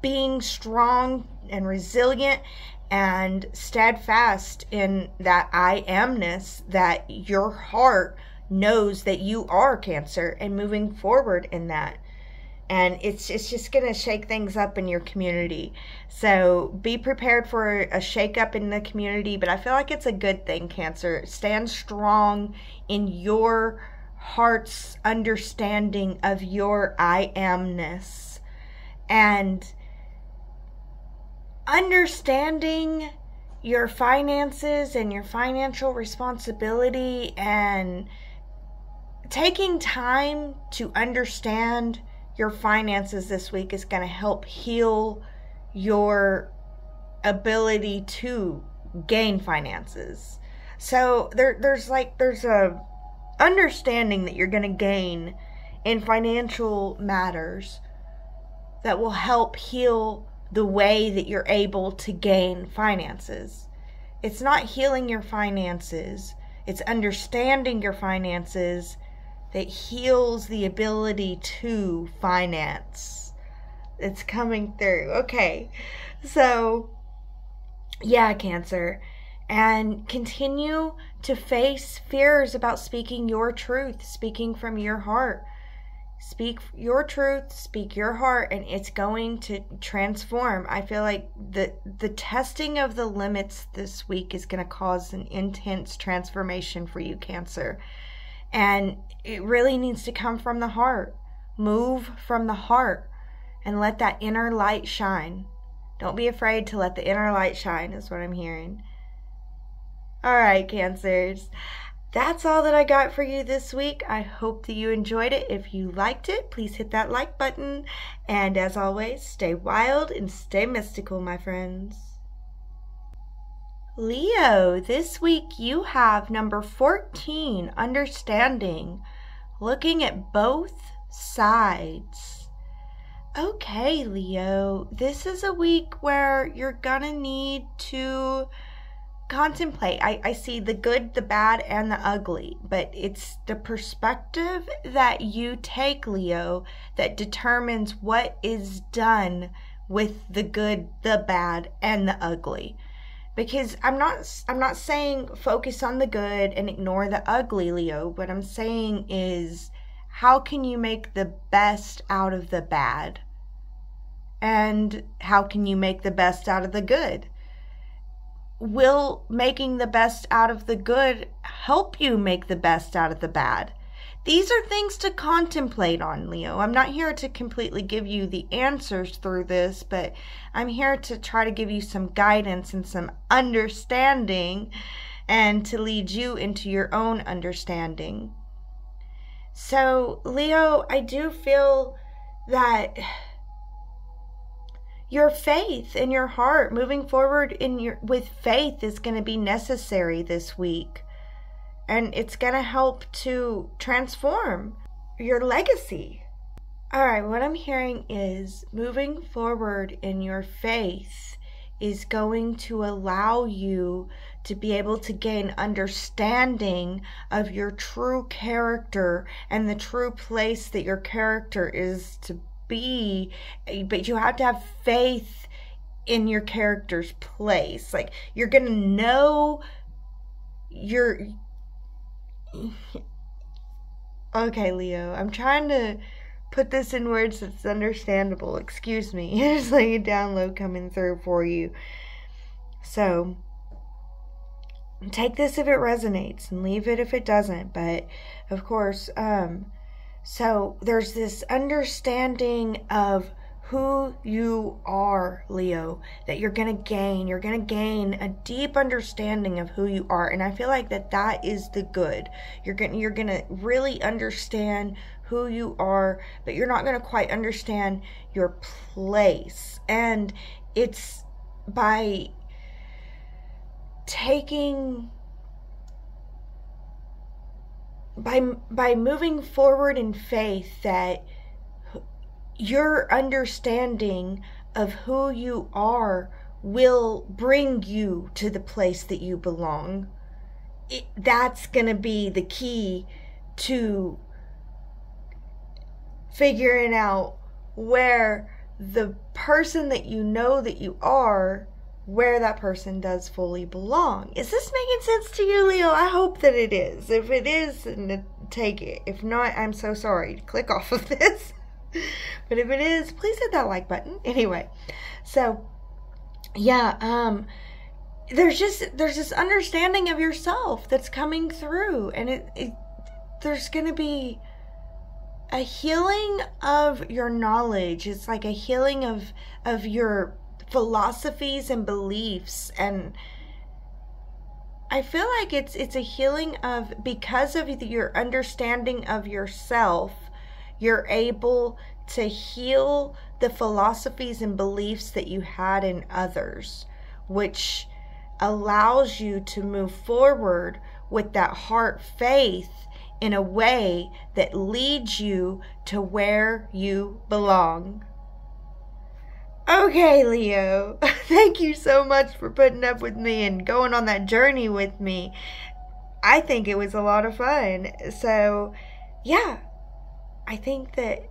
being strong and resilient and steadfast in that I amness that your heart knows that you are, Cancer, and moving forward in that. And it's just going to shake things up in your community. So be prepared for a shake up in the community, but I feel like it's a good thing, Cancer. Stand strong in your heart's understanding of your I amness, and understanding your finances and your financial responsibility, and taking time to understand your finances this week is going to help heal your ability to gain finances. So there's a understanding that you're going to gain in financial matters that will help heal the way that you're able to gain finances. It's not healing your finances, it's understanding your finances that heals the ability to finance. It's coming through. Okay. So, yeah, Cancer. And continue to face fears about speaking your truth, speaking from your heart. Speak your truth, speak your heart, and it's going to transform. I feel like the testing of the limits this week is going to cause an intense transformation for you, Cancer. And it really needs to come from the heart. Move from the heart and let that inner light shine. Don't be afraid to let the inner light shine, is what I'm hearing. All right, Cancers. That's all that I got for you this week. I hope that you enjoyed it. If you liked it, please hit that like button. And as always, stay wild and stay mystical, my friends. Leo, this week you have number 14, understanding, looking at both sides. Okay, Leo, this is a week where you're gonna need to contemplate. I see the good, the bad, and the ugly, but it's the perspective that you take, Leo, that determines what is done with the good, the bad, and the ugly. Because I'm not saying focus on the good and ignore the ugly, Leo. What I'm saying is, how can you make the best out of the bad? And how can you make the best out of the good? Will making the best out of the good help you make the best out of the bad? These are things to contemplate on, Leo. I'm not here to completely give you the answers through this, but I'm here to try to give you some guidance and some understanding, and to lead you into your own understanding. So, Leo, I do feel that your faith in your heart, moving forward with faith, is going to be necessary this week. And it's going to help to transform your legacy. All right, what I'm hearing is moving forward in your faith is going to allow you to be able to gain understanding of your true character and the true place that your character is to be. But you have to have faith in your character's place. Like, you're going to know okay, Leo, I'm trying to put this in words that's understandable. Excuse me. There's like a download coming through for you. So, take this if it resonates and leave it if it doesn't. But, of course, so there's this understanding of who you are, Leo, that you're going to gain. You're going to gain a deep understanding of who you are. And I feel like that is the good. You're going to really understand who you are, but you're not going to quite understand your place. And it's by taking, by moving forward in faith, that your understanding of who you are will bring you to the place that you belong. That's going to be the key to figuring out where the person that you know that you are, where that person does fully belong. Is this making sense to you, Leo? I hope that it is. If it is, then take it. If not, I'm so sorry. Click off of this. But if it is, please hit that like button. Anyway, so yeah, there's this understanding of yourself that's coming through, and there's gonna be a healing of your knowledge. It's like a healing of your philosophies and beliefs, and I feel like it's a healing of, because of your understanding of yourself, you're able to heal the philosophies and beliefs that you had in others, which allows you to move forward with that heart faith in a way that leads you to where you belong. Okay, Leo, thank you so much for putting up with me and going on that journey with me. I think it was a lot of fun. So, yeah, I think that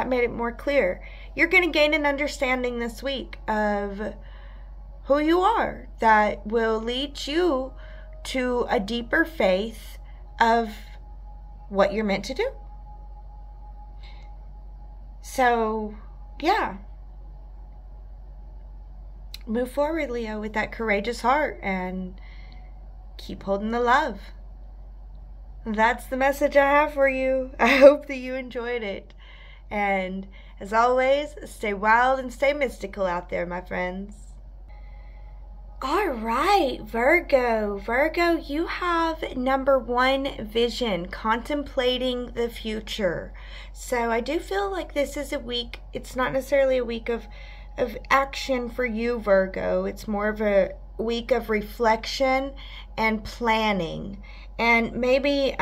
made it more clear. You're going to gain an understanding this week of who you are that will lead you to a deeper faith of what you're meant to do. So, yeah. Move forward, Leo, with that courageous heart and keep holding the love. That's the message I have for you. I hope that you enjoyed it. And as always, stay wild and stay mystical out there, my friends. All right, Virgo. Virgo, you have number 1 vision, contemplating the future. So I do feel like this is a week, it's not necessarily a week of action for you, Virgo. It's more of a week of reflection and planning. And maybe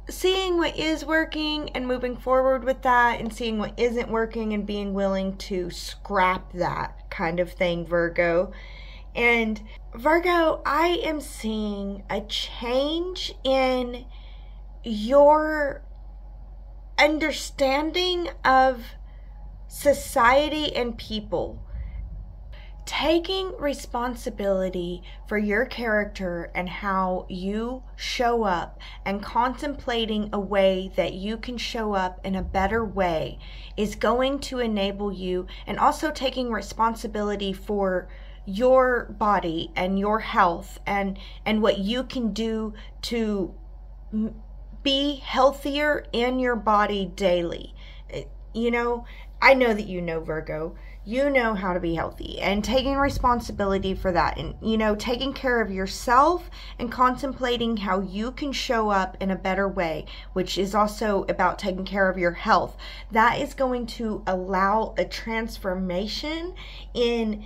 seeing what is working and moving forward with that, and seeing what isn't working and being willing to scrap that kind of thing, Virgo. And Virgo, I am seeing a change in your understanding of society and people. Taking responsibility for your character and how you show up, and contemplating a way that you can show up in a better way, is going to enable you, and also taking responsibility for your body and your health and what you can do to be healthier in your body daily. You know, I know that you know, Virgo, you know how to be healthy, and taking responsibility for that, and, you know, taking care of yourself and contemplating how you can show up in a better way, which is also about taking care of your health. That is going to allow a transformation in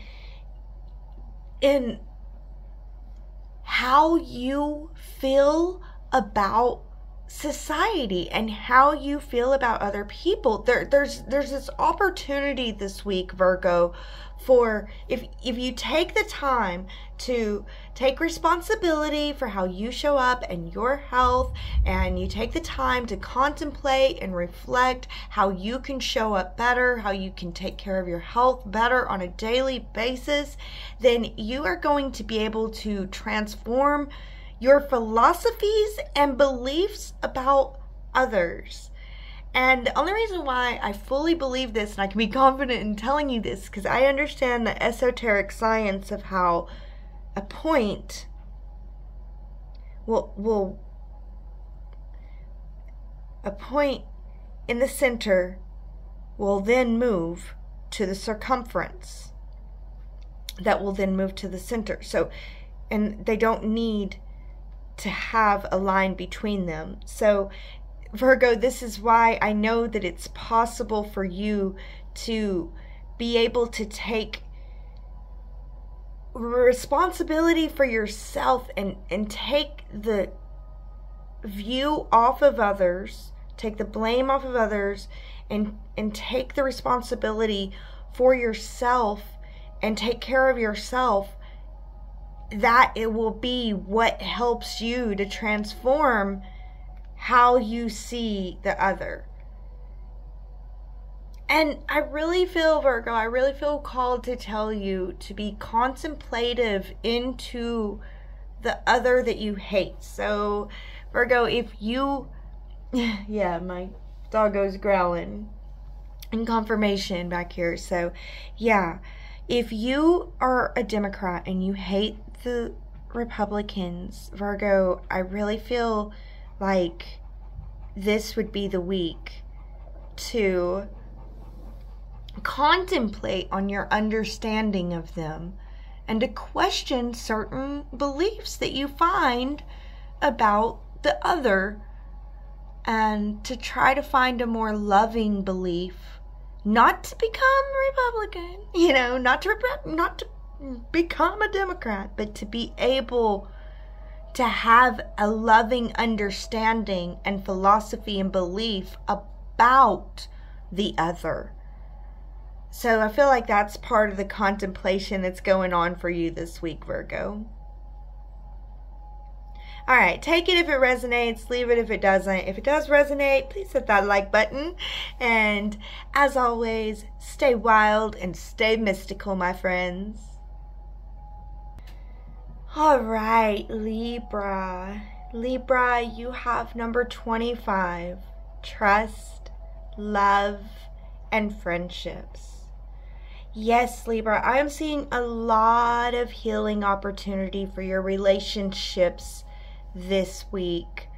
how you feel about society and how you feel about other people. There's this opportunity this week, Virgo, for if you take the time to take responsibility for how you show up and your health, and you take the time to contemplate and reflect how you can show up better, how you can take care of your health better on a daily basis, then you are going to be able to transform your philosophies and beliefs about others. And the only reason why I fully believe this, and I can be confident in telling you this, because I understand the esoteric science of how a point a point in the center will then move to the circumference, that will then move to the center. So, and they don't need to have a line between them. So, Virgo, this is why I know that it's possible for you to be able to take responsibility for yourself and take the view off of others, take the blame off of others, and take the responsibility for yourself and take care of yourself, that it will be what helps you to transform how you see the other. And I really feel, Virgo, I really feel called to tell you to be contemplative into the other that you hate. So, Virgo, if you, yeah, my doggo's growling in confirmation back here. So, yeah, if you are a Democrat and you hate the Republicans, Virgo, I really feel like this would be the week to contemplate on your understanding of them and to question certain beliefs that you find about the other, and to try to find a more loving belief, not to become Republican, you know, not to become a Democrat, but to be able to have a loving understanding and philosophy and belief about the other. So I feel like that's part of the contemplation that's going on for you this week, Virgo. All right, take it if it resonates, leave it if it doesn't. If it does resonate, please hit that like button. And as always, stay wild and stay mystical, my friends. All right, Libra. Libra, you have number 25, trust, love, and friendships. Yes, Libra, I am seeing a lot of healing opportunity for your relationships this week,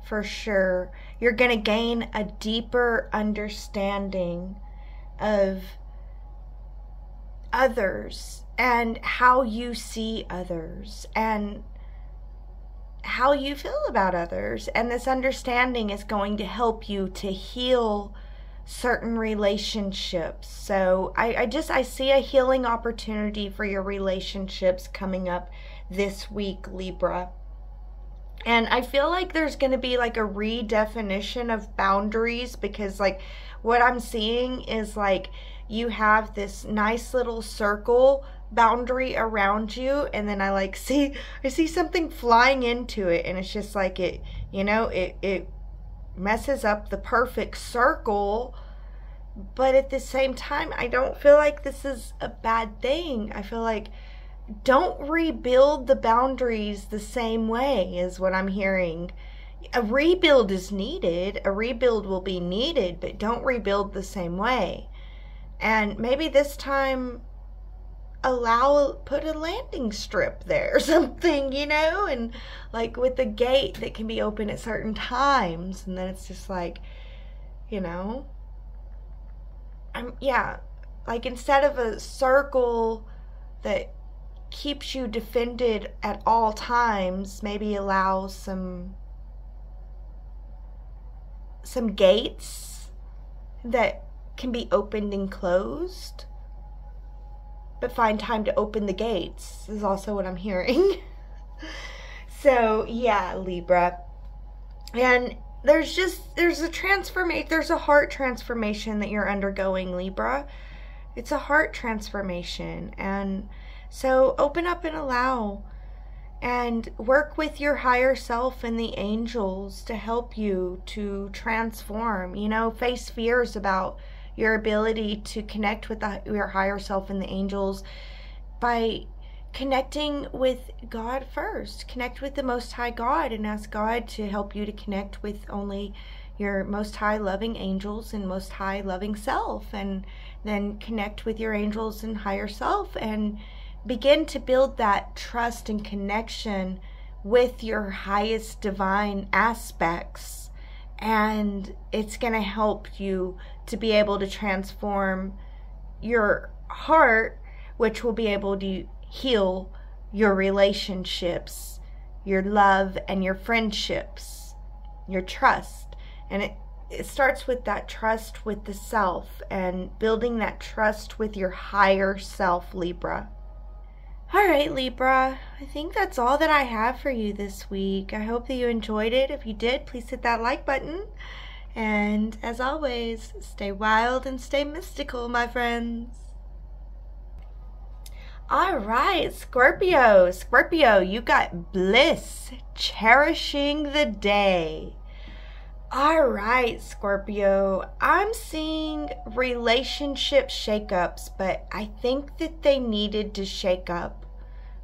for sure. You're going to gain a deeper understanding of others and how you see others and how you feel about others. And this understanding is going to help you to heal certain relationships. So I see a healing opportunity for your relationships coming up this week, Libra. And I feel like there's going to be like a redefinition of boundaries, because like what I'm seeing is like you have this nice little circle boundary around you, and then I see something flying into it, and it's just like it messes up the perfect circle. But at the same time, I don't feel like this is a bad thing. I feel like don't rebuild the boundaries the same way, is what I'm hearing. A rebuild is needed. A rebuild will be needed, but don't rebuild the same way. And maybe this time put a landing strip there or something, and like with a gate that can be open at certain times, and then it's just like, like instead of a circle that keeps you defended at all times, maybe allow some gates that can be opened and closed, but find time to open the gates is also what I'm hearing. So yeah, Libra. And there's a heart transformation that you're undergoing, Libra. It's a heart transformation. And so open up and allow, and work with your higher self and the angels to help you to transform. Face fears about your ability to connect with your higher self and the angels by connecting with God first. Connect with the Most High God and ask God to help you to connect with only your Most High loving angels and Most High loving self, and then connect with your angels and higher self and begin to build that trust and connection with your highest divine aspects. And it's going to help you to be able to transform your heart, which will be able to heal your relationships, your love and your friendships, your trust. And it starts with that trust with the self and building that trust with your higher self, Libra. All right, Libra, I think that's all that I have for you this week. I hope that you enjoyed it. If you did, please hit that like button. And as always, stay wild and stay mystical, my friends. All right, Scorpio. Scorpio, you got bliss, cherishing the day. All right, Scorpio, I'm seeing relationship shakeups, but I think that they needed to shake up.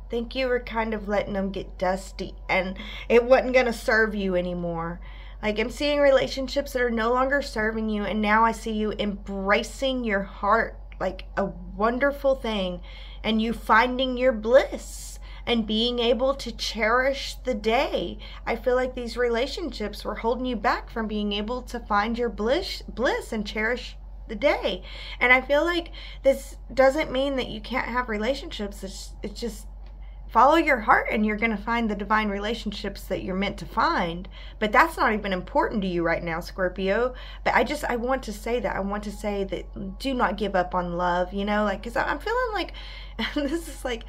I think you were kind of letting them get dusty and it wasn't going to serve you anymore. Like, I'm seeing relationships that are no longer serving you, and now I see you embracing your heart like a wonderful thing, and you finding your bliss and being able to cherish the day. I feel like these relationships were holding you back from being able to find your bliss and cherish the day. And I feel like this doesn't mean that you can't have relationships. It's just follow your heart and you're going to find the divine relationships that you're meant to find. But that's not even important to you right now, Scorpio. But I want to say that. I want to say that do not give up on love, you know, like, because I'm feeling like this is like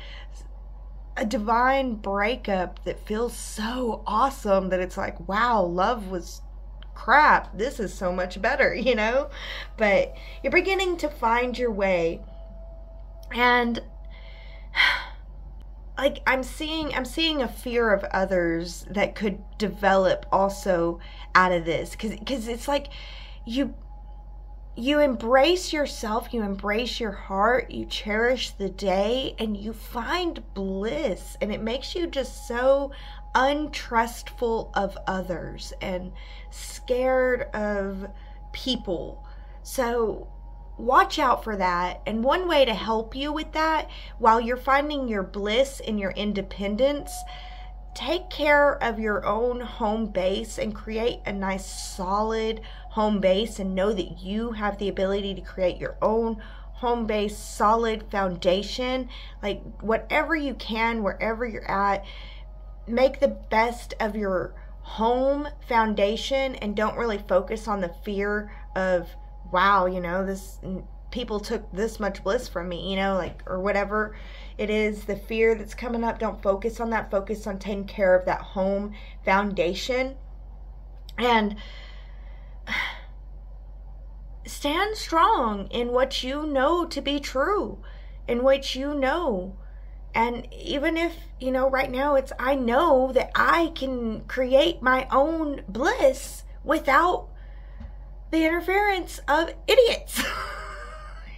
a divine breakup that feels so awesome that it's like, wow, love was crap. This is so much better, you know? But you're beginning to find your way. And like I'm seeing a fear of others that could develop also out of this, because it's like you embrace yourself, you embrace your heart, you cherish the day, and you find bliss, and it makes you just so untrustful of others and scared of people. So watch out for that. And one way to help you with that, while you're finding your bliss and your independence, take care of your own home base and create a nice solid home base, and know that you have the ability to create your own home base, solid foundation. Like, whatever you can, wherever you're at, make the best of your home foundation, and don't really focus on the fear of, wow, you know, this people took this much bliss from me, you know, like, or whatever it is, the fear that's coming up. Don't focus on that. Focus on taking care of that home foundation, and stand strong in what you know to be true, in what you know. And even if, you know, right now it's, I know that I can create my own bliss without the interference of idiots.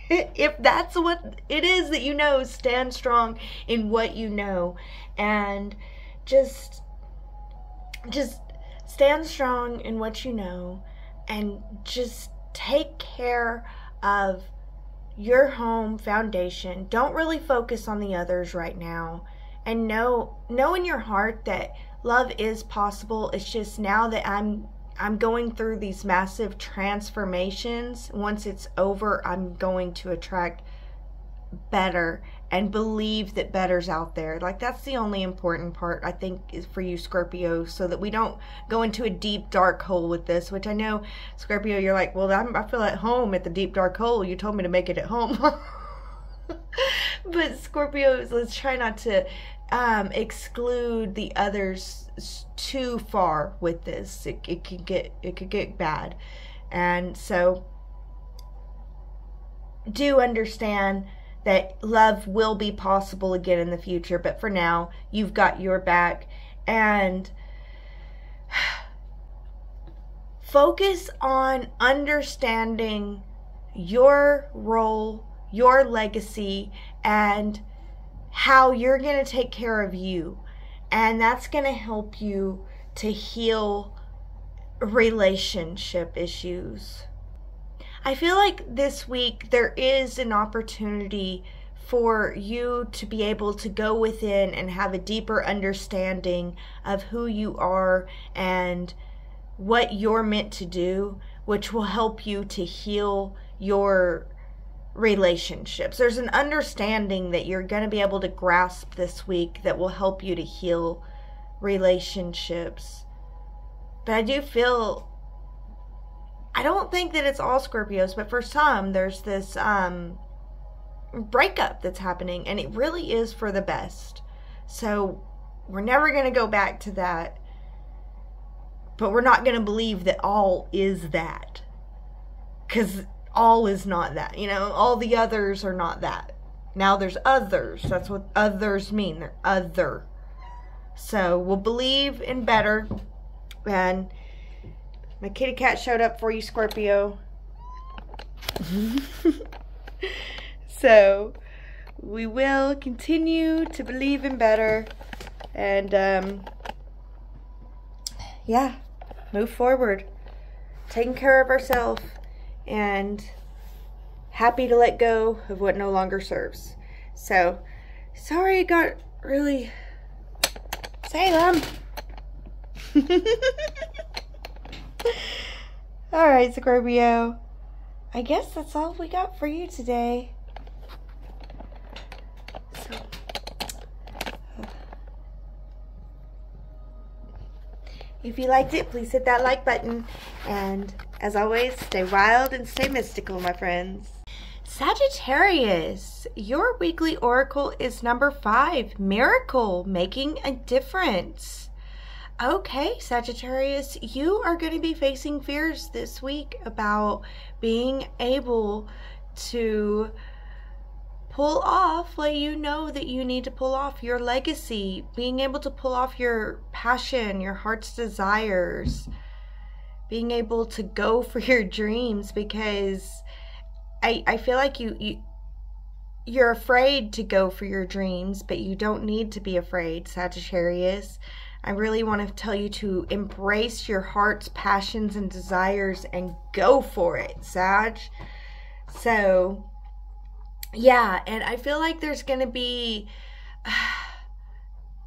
If that's what it is that you know, stand strong in what you know, and just stand strong in what you know, and just take care of your home foundation. Don't really focus on the others right now, and know in your heart that love is possible. It's just now that I'm going through these massive transformations. Once it's over, I'm going to attract better, and believe that better's out there. Like, that's the only important part, I think, is for you, Scorpio, so that we don't go into a deep dark hole with this, which I know, Scorpio, you're like, well, I feel at home at the deep dark hole. You told me to make it at home. But Scorpios, let's try not to exclude the others too far with this. It could get bad. And so do understand that love will be possible again in the future, but for now, you've got your back. And focus on understanding your role, your legacy, and how you're going to take care of you. And that's going to help you to heal relationship issues. I feel like this week there is an opportunity for you to be able to go within and have a deeper understanding of who you are and what you're meant to do, which will help you to heal your relationships. There's an understanding that you're going to be able to grasp this week that will help you to heal relationships. But I I don't think that it's all Scorpios, but for some, there's this breakup that's happening, and it really is for the best. So we're never going to go back to that, but we're not going to believe that all is that, because all is not that. You know, all the others are not that. Now there's others. That's what others mean. They're other. So we'll believe in better. And my kitty cat showed up for you, Scorpio. So we will continue to believe in better. And yeah, move forward. Taking care of ourselves. And happy to let go of what no longer serves. So, sorry I got really... Salem! Alright, Scorpio. I guess that's all we got for you today. So, if you liked it, please hit that like button. And as always, stay wild and stay mystical, my friends. Sagittarius, your weekly oracle is number 5, Miracle, making a difference. Okay, Sagittarius, you are going to be facing fears this week about being able to pull off what you know that you need to pull off, your legacy, being able to pull off your passion, your heart's desires, being able to go for your dreams, because I feel like you're afraid to go for your dreams, but you don't need to be afraid, Sagittarius. I really want to tell you to embrace your heart's passions and desires and go for it, Sag. So, yeah, and I feel like there's going to be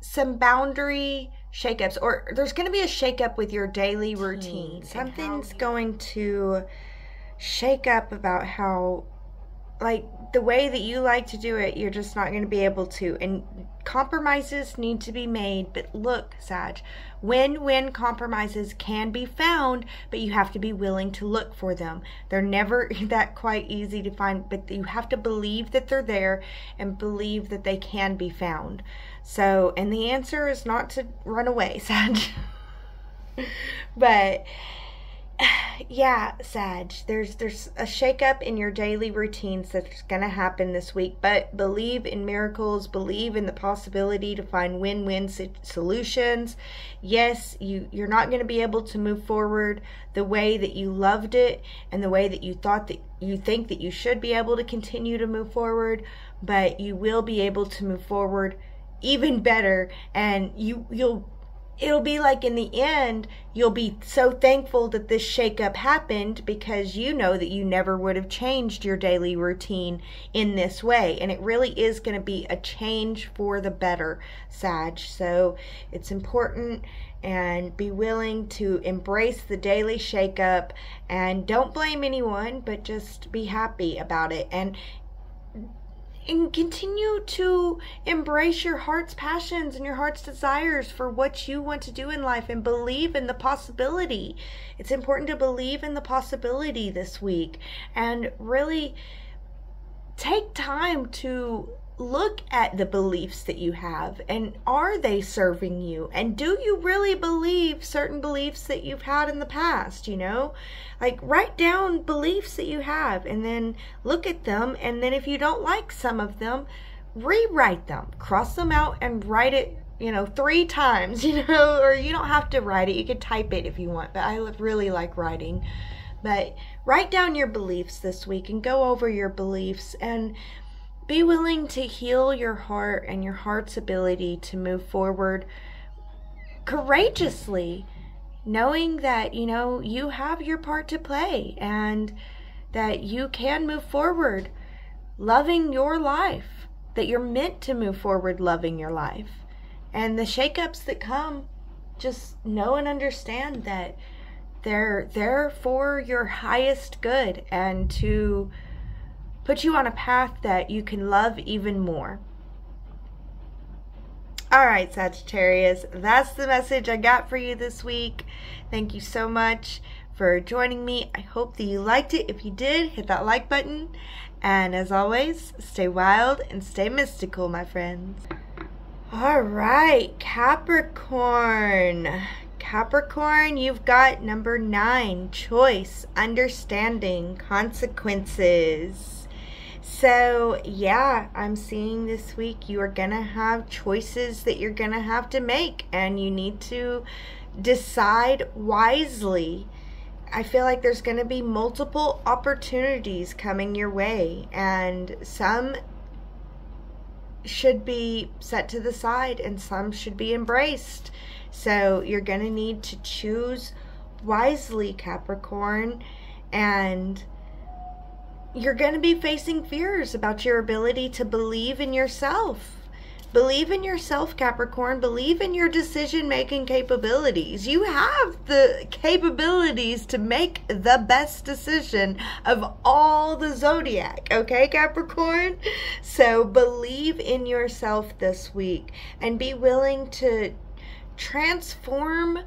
some boundary shakeups, or there's going to be a shakeup with your daily routine. Something's going to shake up about how, like, the way that you like to do it, you're just not going to be able to. And compromises need to be made. But look, Sag, win-win compromises can be found, but you have to be willing to look for them. They're never that quite easy to find, but you have to believe that they're there and believe that they can be found. So, and the answer is not to run away, Sag. But yeah, Sag, there's a shakeup in your daily routines that's going to happen this week, but believe in miracles, believe in the possibility to find win-win solutions. Yes, you're not going to be able to move forward the way that you loved it and the way that you thought that you think that you should be able to continue to move forward, but you will be able to move forward even better, and it'll be like in the end, you'll be so thankful that this shakeup happened, because you know that you never would have changed your daily routine in this way. And it really is going to be a change for the better, Sag. So it's important, and be willing to embrace the daily shakeup, and don't blame anyone, but just be happy about it. And continue to embrace your heart's passions and your heart's desires for what you want to do in life, and believe in the possibility. It's important to believe in the possibility this week, and really take time to look at the beliefs that you have, and are they serving you, and do you really believe certain beliefs that you've had in the past? You know, like, write down beliefs that you have, and then look at them, and then if you don't like some of them, rewrite them, cross them out, and write it, 3 times, or you don't have to write it, you could type it if you want, but I really like writing. But write down your beliefs this week and go over your beliefs, and be willing to heal your heart and your heart's ability to move forward courageously, knowing that, you have your part to play, and that you can move forward loving your life, that you're meant to move forward loving your life. And the shakeups that come, just know and understand that they're there for your highest good, and to put you on a path that you can love even more. All right, Sagittarius, that's the message I got for you this week. Thank you so much for joining me. I hope that you liked it. If you did, hit that like button. And as always, stay wild and stay mystical, my friends. All right, Capricorn. Capricorn, you've got number 9, choice, understanding, consequences. So yeah, I'm seeing this week you are gonna have choices that you're gonna have to make, and you need to decide wisely. I feel like there's gonna be multiple opportunities coming your way, and some should be set to the side and some should be embraced. So you're going to need to choose wisely, Capricorn, and you're going to be facing fears about your ability to believe in yourself. Believe in yourself, Capricorn. Believe in your decision-making capabilities. You have the capabilities to make the best decision of all the zodiac, okay, Capricorn? So believe in yourself this week and be willing to transform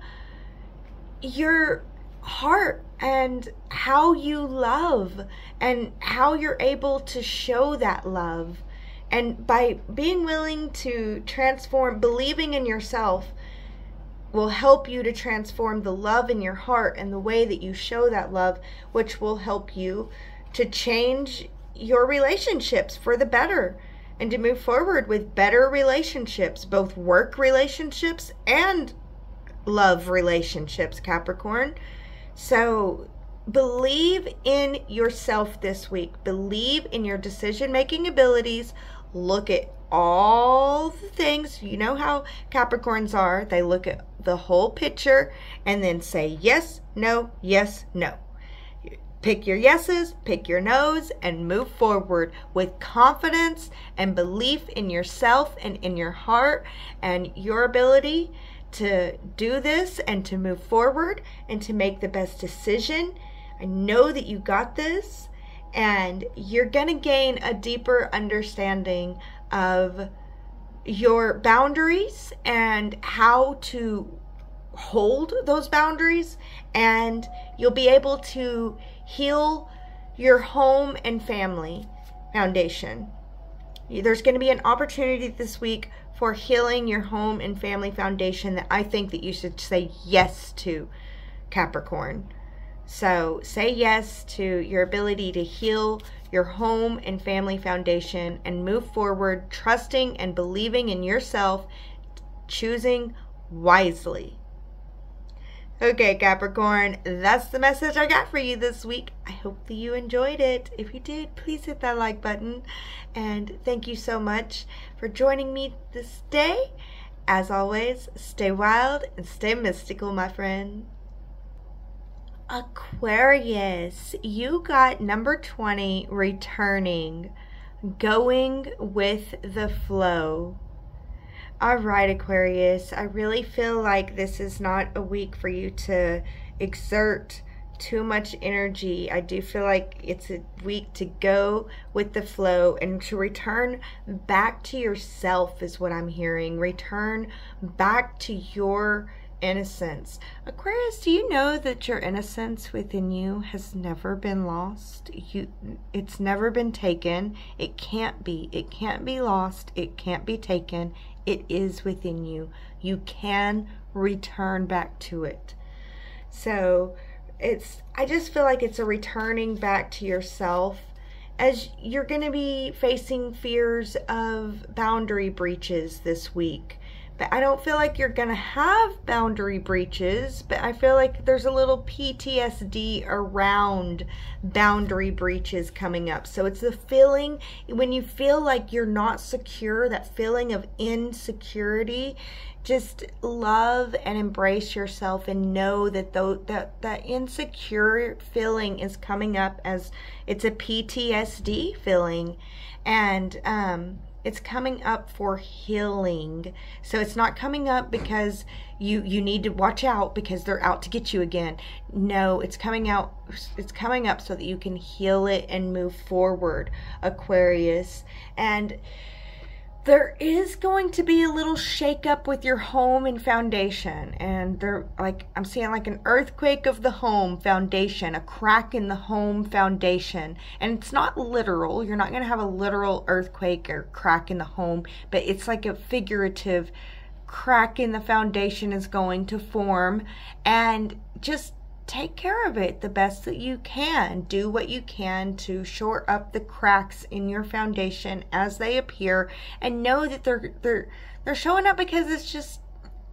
your heart and how you love and how you're able to show that love. And by being willing to transform, believing in yourself will help you to transform the love in your heart and the way that you show that love, which will help you to change your relationships for the better and to move forward with better relationships, both work relationships and love relationships, Capricorn. So believe in yourself this week. Believe in your decision-making abilities. Look at all the things. You know how Capricorns are. They look at the whole picture and then say yes, no, yes, no. Pick your yeses, pick your no's, and move forward with confidence and belief in yourself and in your heart and your ability to do this and to move forward and to make the best decision. I know that you got this, and you're going to gain a deeper understanding of your boundaries and how to hold those boundaries, and you'll be able to heal your home and family foundation. There's going to be an opportunity this week for healing your home and family foundation that I think that you should say yes to, Capricorn. So say yes to your ability to heal your home and family foundation and move forward, trusting and believing in yourself, choosing wisely. Okay, Capricorn, that's the message I got for you this week. I hope that you enjoyed it. If you did, please hit that like button. And thank you so much for joining me this day. As always, stay wild and stay mystical, my friend. Aquarius, you got number 20, returning, going with the flow. All right, Aquarius, I really feel like this is not a week for you to exert too much energy. I do feel like it's a week to go with the flow and to return back to yourself is what I'm hearing. Return back to your innocence. Aquarius, do you know that your innocence within you has never been lost? It's never been taken. It can't be. It can't be lost. It can't be taken. It is within you. You can return back to it. So I just feel like it's a returning back to yourself, as you're going to be facing fears of boundary breaches this week. But I don't feel like you're going to have boundary breaches, but I feel like there's a little PTSD around boundary breaches coming up. So it's the feeling, when you feel like you're not secure, that feeling of insecurity, just love and embrace yourself and know that that insecure feeling is coming up as it's a PTSD feeling. And it's coming up for healing. So it's not coming up because you need to watch out because they're out to get you again. No, it's coming up so that you can heal it and move forward, Aquarius. And there is going to be a little shakeup with your home and foundation, and I'm seeing like an earthquake of the home foundation, a crack in the home foundation. And it's not literal. You're not going to have a literal earthquake or crack in the home, but it's like a figurative crack in the foundation is going to form. And just take care of it the best that you can. Do what you can to shore up the cracks in your foundation as they appear, and know that they're showing up because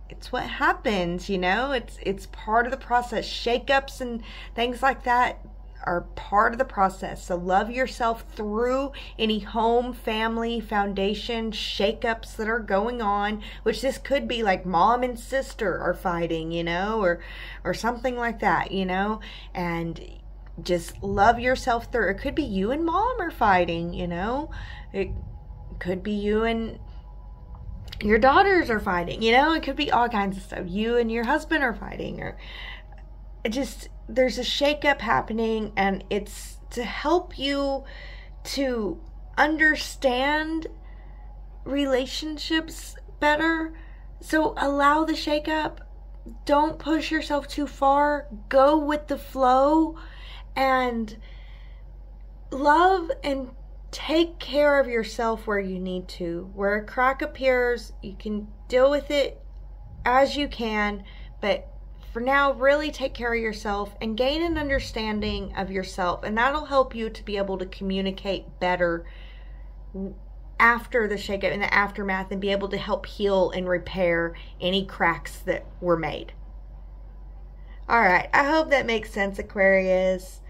it's what happens, you know. It's part of the process. Shakeups and things like that are part of the process. So love yourself through any home, family, foundation shakeups that are going on, which this could be like mom and sister are fighting, you know, or something like that, you know. And just love yourself through. It could be you and mom are fighting, you know. It could be you and your daughters are fighting, you know. It could be all kinds of stuff. You and your husband are fighting, or there's a shakeup happening, and it's to help you to understand relationships better. So allow the shakeup. Don't push yourself too far. Go with the flow, and love and take care of yourself where you need to. Where a crack appears, you can deal with it as you can, but for now, really take care of yourself and gain an understanding of yourself, and that'll help you to be able to communicate better after the shakeup, in the aftermath, and be able to help heal and repair any cracks that were made. All right, I hope that makes sense, Aquarius.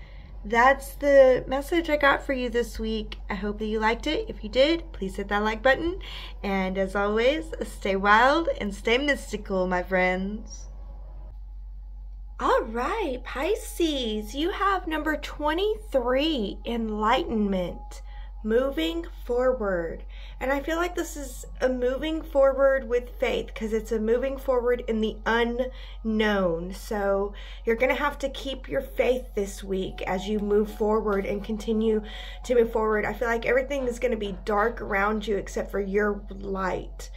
That's the message I got for you this week. I hope that you liked it. If you did, please hit that like button. And as always, stay wild and stay mystical, my friends. All right, Pisces, you have number 23, enlightenment, moving forward. And I feel like this is a moving forward with faith, because it's a moving forward in the unknown. So you're going to have to keep your faith this week as you move forward and continue to move forward. I feel like everything is going to be dark around you except for your light,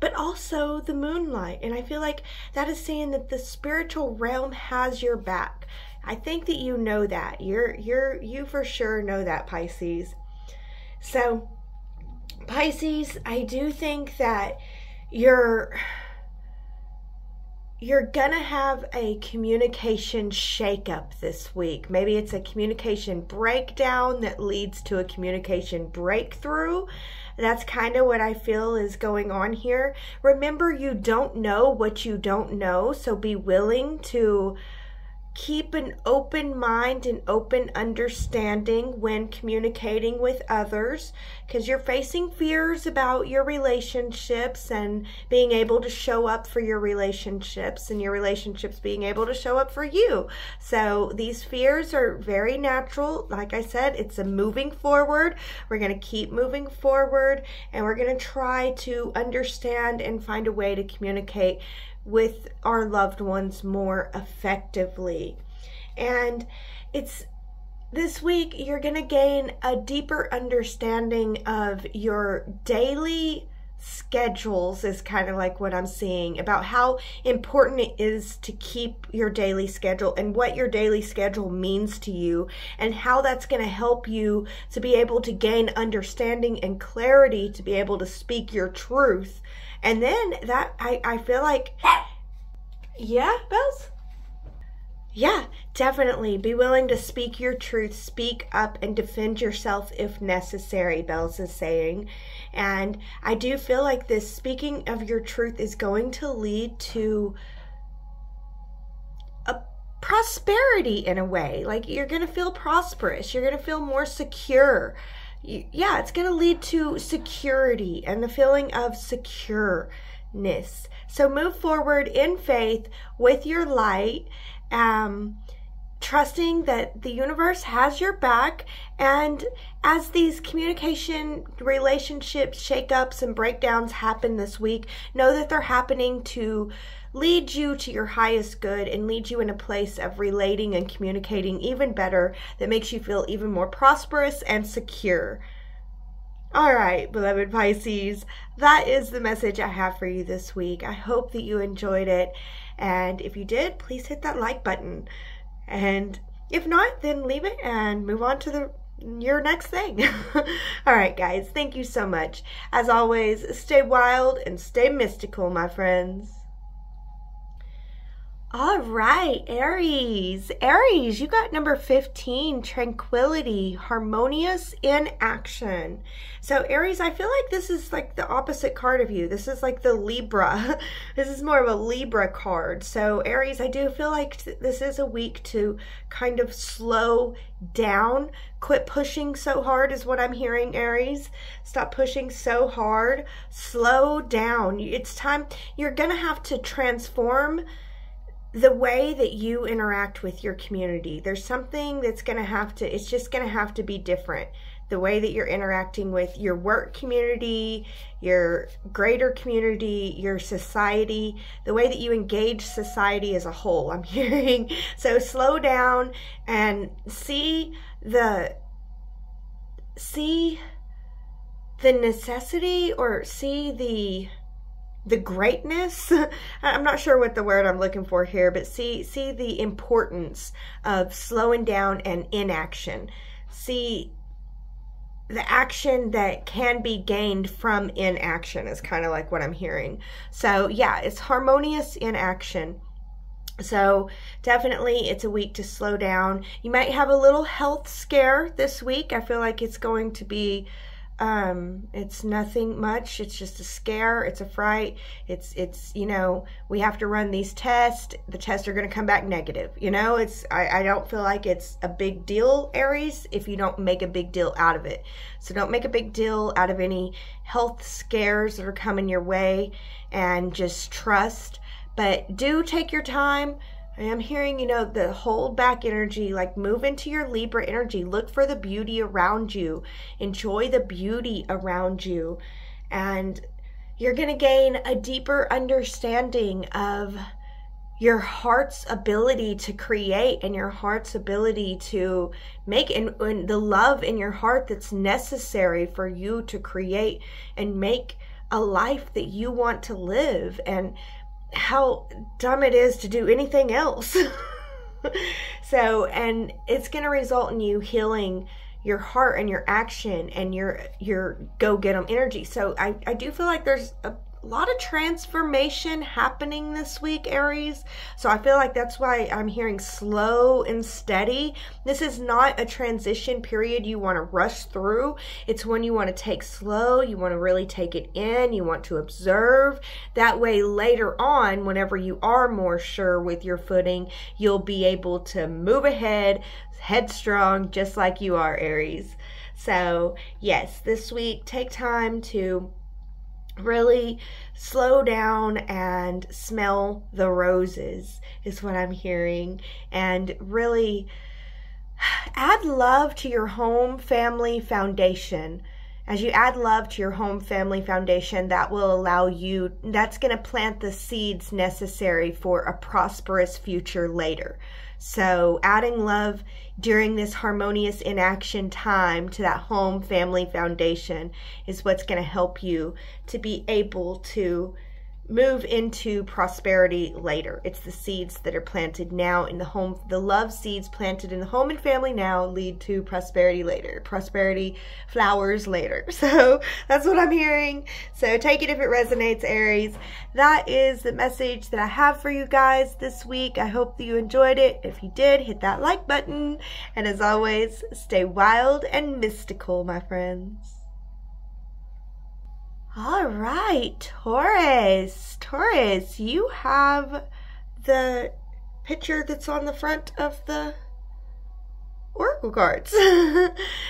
but also the moonlight. And I feel like that is saying that the spiritual realm has your back. I think that you know that. You for sure know that, Pisces. So, Pisces, I do think that you're gonna have a communication shakeup this week. Maybe it's a communication breakdown that leads to a communication breakthrough. That's kind of what I feel is going on here. Remember, you don't know what you don't know, so be willing to keep an open mind and open understanding when communicating with others, because you're facing fears about your relationships and being able to show up for your relationships, and your relationships being able to show up for you. So these fears are very natural. Like I said, it's a moving forward. We're going to keep moving forward, and we're going to try to understand and find a way to communicate with our loved ones more effectively. And it's this week you're going to gain a deeper understanding of your daily schedules, is kind of like what I'm seeing, about how important it is to keep your daily schedule and what your daily schedule means to you, and how that's going to help you to be able to gain understanding and clarity to be able to speak your truth. And then that, I feel like, yeah, Bells? Yeah, definitely. Be willing to speak your truth, speak up, and defend yourself if necessary, Bells is saying. And I do feel like this speaking of your truth is going to lead to a prosperity in a way. Like, you're going to feel prosperous. You're going to feel more secure. Yeah, it's going to lead to security and the feeling of secureness. So move forward in faith with your light, trusting that the universe has your back. And as these communication, relationships, shakeups, and breakdowns happen this week, know that they're happening to lead you to your highest good and lead you in a place of relating and communicating even better, that makes you feel even more prosperous and secure. All right, beloved Pisces, that is the message I have for you this week. I hope that you enjoyed it. And if you did, please hit that like button. And if not, then leave it and move on to your next thing. All right, guys, thank you so much. As always, stay wild and stay mystical, my friends. All right, Aries. Aries, you got number 15, tranquility, harmonious in action. So Aries, I feel like this is like the opposite card of you. This is like the Libra. This is more of a Libra card. So Aries, I do feel like this is a week to kind of slow down. Quit pushing so hard is what I'm hearing, Aries. Stop pushing so hard. Slow down. It's time. You're going to have to transform the way that you interact with your community. There's something that's going to have to, it's just going to have to be different. The way that you're interacting with your work community, your greater community, your society, the way that you engage society as a whole, I'm hearing. So slow down and see the necessity, or see the greatness. I'm not sure what the word I'm looking for here, but see the importance of slowing down and inaction. See the action that can be gained from inaction is kind of like what I'm hearing. So yeah, it's harmonious in action. So definitely it's a week to slow down. You might have a little health scare this week. I feel like it's going to be it's nothing much. It's just a scare. It's a fright. It's you know, we have to run these tests. The tests are going to come back negative. You know, I don't feel like it's a big deal, Aries, if you don't make a big deal out of it. So don't make a big deal out of any health scares that are coming your way, and just trust. But do take your time. I am hearing, you know, the hold back energy, like move into your Libra energy. Look for the beauty around you. Enjoy the beauty around you. And you're going to gain a deeper understanding of your heart's ability to create, and your heart's ability to make, and the love in your heart that's necessary for you to create and make a life that you want to live, and how dumb it is to do anything else. So, and it's going to result in you healing your heart and your action and your go get 'em energy. So I do feel like there's a lot of transformation happening this week, Aries. So I feel like that's why I'm hearing slow and steady. This is not a transition period you want to rush through. It's when you want to take slow. You want to really take it in. You want to observe. That way later on, whenever you are more sure with your footing, you'll be able to move ahead, headstrong, just like you are, Aries. So yes, this week, take time to really slow down and smell the roses is what I'm hearing, and really add love to your home family foundation. As you add love to your home family foundation, that will allow you, that's going to plant the seeds necessary for a prosperous future later. So adding love during this harmonious inaction time to that home family foundation is what's going to help you to be able to move into prosperity later. It's the seeds that are planted now in the home. The love seeds planted in the home and family now lead to prosperity later. Prosperity flowers later. So that's what I'm hearing. So take it if it resonates, Aries. That is the message that I have for you guys this week. I hope that you enjoyed it. If you did, hit that like button. And as always, stay wild and mystical, my friends. All right, Taurus. Taurus, you have the picture that's on the front of the oracle cards.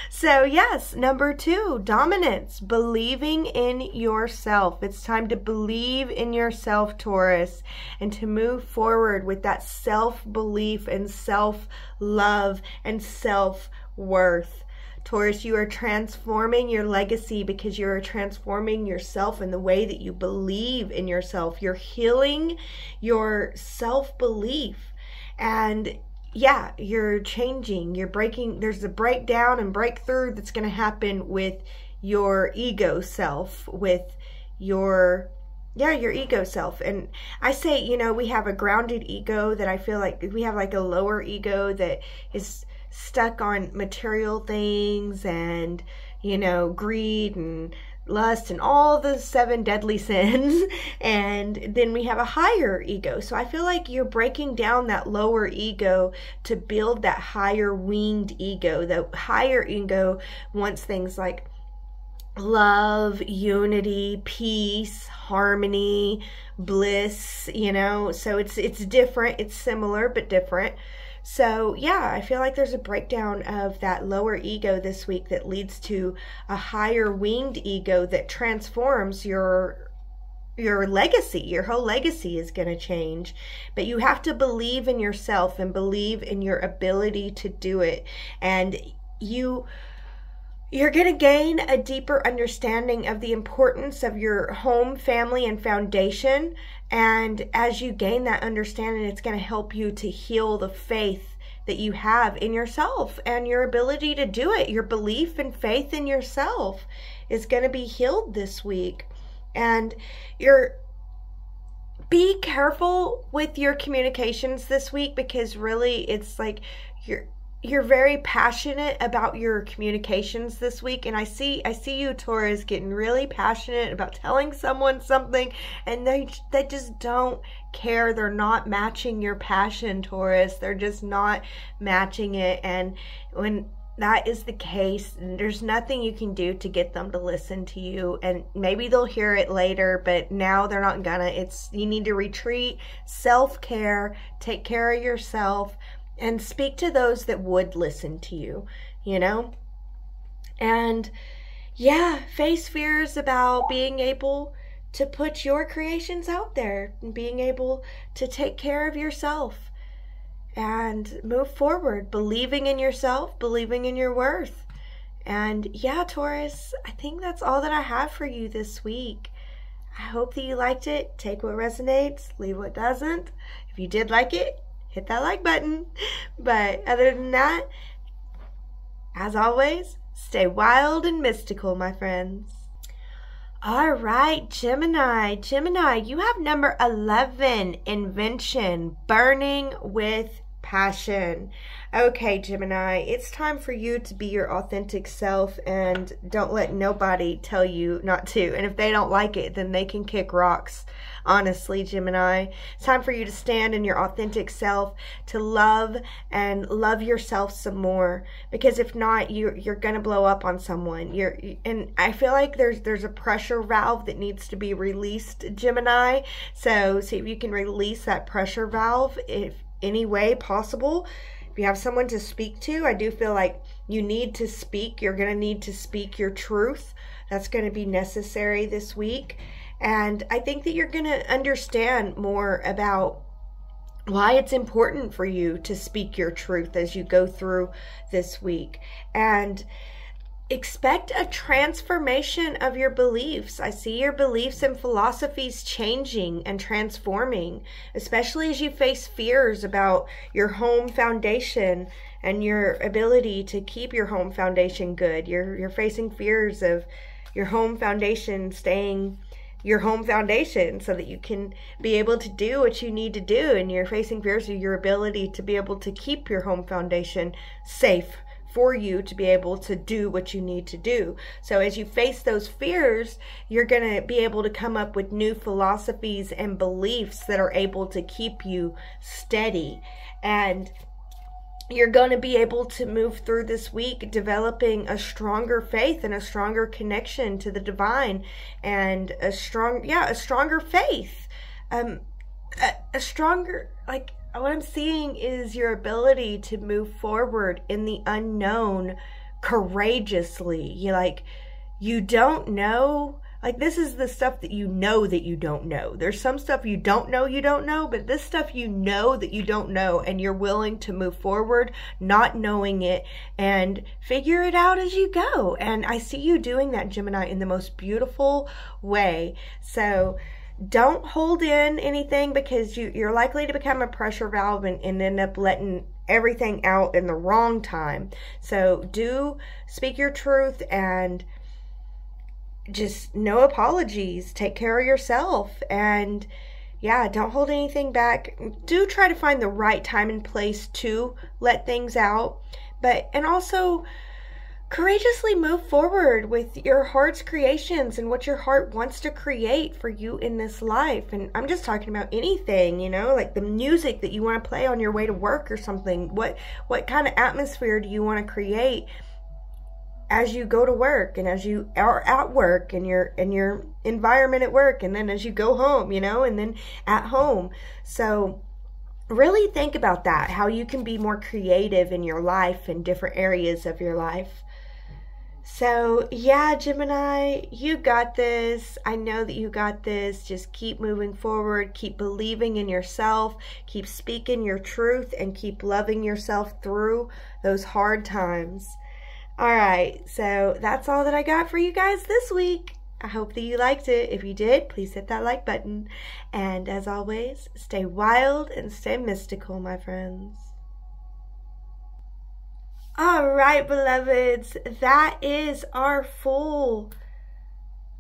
So yes, number 2, dominance, believing in yourself. It's time to believe in yourself, Taurus, and to move forward with that self-belief and self-love and self-worth. Taurus, you are transforming your legacy because you are transforming yourself in the way that you believe in yourself. You're healing your self-belief. And yeah, you're changing, you're breaking. There's a breakdown and breakthrough that's going to happen with your ego self, with your ego self. And I say, you know, we have a grounded ego that I feel like we have like a lower ego that is stuck on material things and, you know, greed and lust and all the 7 deadly sins. And then we have a higher ego. So I feel like you're breaking down that lower ego to build that higher winged ego. The higher ego wants things like love, unity, peace, harmony, bliss, you know. So it's different. It's similar but different. So yeah, I feel like there's a breakdown of that lower ego this week that leads to a higher winged ego that transforms your legacy. Your whole legacy is going to change. But you have to believe in yourself and believe in your ability to do it. And you're going to gain a deeper understanding of the importance of your home, family, and foundation. And as you gain that understanding, it's going to help you to heal the faith that you have in yourself and your ability to do it. Your belief and faith in yourself is going to be healed this week. And be careful with your communications this week, because really it's like you're very passionate about your communications this week. And I see you, Taurus, getting really passionate about telling someone something, and they just don't care. They're not matching your passion, Taurus. They're just not matching it. And when that is the case, there's nothing you can do to get them to listen to you. And maybe they'll hear it later, but now they're not gonna. You need to retreat, self-care, take care of yourself, and speak to those that would listen to you, you know? And yeah, face fears about being able to put your creations out there and being able to take care of yourself and move forward, believing in yourself, believing in your worth. And yeah, Taurus, I think that's all that I have for you this week. I hope that you liked it. Take what resonates, leave what doesn't. If you did like it, hit that like button. But other than that, as always, stay wild and mystical, my friends. All right, Gemini. Gemini, you have number 11, invention, burning with passion. Okay, Gemini, it's time for you to be your authentic self, and don't let nobody tell you not to. And if they don't like it, then they can kick rocks. Honestly, Gemini, it's time for you to stand in your authentic self, to love yourself some more. Because if not, you're gonna blow up on someone. And I feel like there's a pressure valve that needs to be released, Gemini. So see if you can release that pressure valve if any way possible. If you have someone to speak to, I do feel like you need to speak. You're going to need to speak your truth. That's going to be necessary this week. And I think that you're going to understand more about why it's important for you to speak your truth as you go through this week. And expect a transformation of your beliefs. I see your beliefs and philosophies changing and transforming, especially as you face fears about your home foundation and your ability to keep your home foundation good. You're facing fears of your home foundation staying your home foundation so that you can be able to do what you need to do. And you're facing fears of your ability to be able to keep your home foundation safe for you to be able to do what you need to do. So as you face those fears, you're going to be able to come up with new philosophies and beliefs that are able to keep you steady. And you're going to be able to move through this week developing a stronger faith and a stronger connection to the divine, and a stronger faith. A stronger, like, what I'm seeing is your ability to move forward in the unknown courageously. You don't know. Like, this is the stuff that you know that you don't know. There's some stuff you don't know, but this stuff you know that you don't know, and you're willing to move forward not knowing it and figure it out as you go. And I see you doing that, Gemini, in the most beautiful way. So don't hold in anything, because you're likely to become a pressure valve and end up letting everything out in the wrong time. So do speak your truth and just no apologies. Take care of yourself, and yeah, don't hold anything back. Do try to find the right time and place to let things out, and also courageously move forward with your heart's creations and what your heart wants to create for you in this life. And I'm just talking about anything, you know, like the music that you want to play on your way to work or something. What kind of atmosphere do you want to create as you go to work, and as you are at work, and your environment at work, and then as you go home, you know, and then at home. So really think about that, how you can be more creative in your life, in different areas of your life. So yeah, Gemini, you got this. I know that you got this. Just keep moving forward, keep believing in yourself, keep speaking your truth, and keep loving yourself through those hard times. All right, so that's all that I got for you guys this week. I hope that you liked it. If you did, please hit that like button. And as always, stay wild and stay mystical, my friends. All right, beloveds, that is our full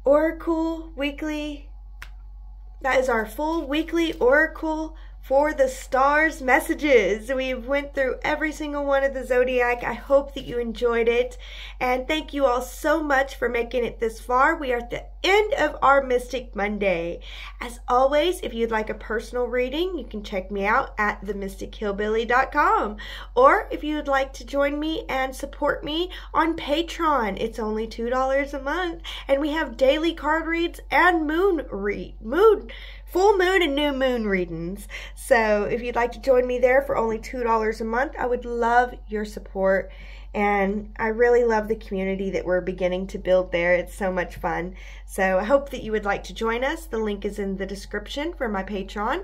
oracle weekly. That is our full weekly oracle for the stars messages. We went through every single one of the zodiac. I hope that you enjoyed it, and thank you all so much for making it this far. We are at the end of our Mystic Monday. As always, if you'd like a personal reading, you can check me out at themystichillbilly.com, or if you would like to join me and support me on Patreon, it's only $2 a month, and we have daily card reads and full moon and new moon readings. So if you'd like to join me there for only $2 a month, I would love your support. And I really love the community that we're beginning to build there. It's so much fun. So I hope that you would like to join us. The link is in the description for my Patreon.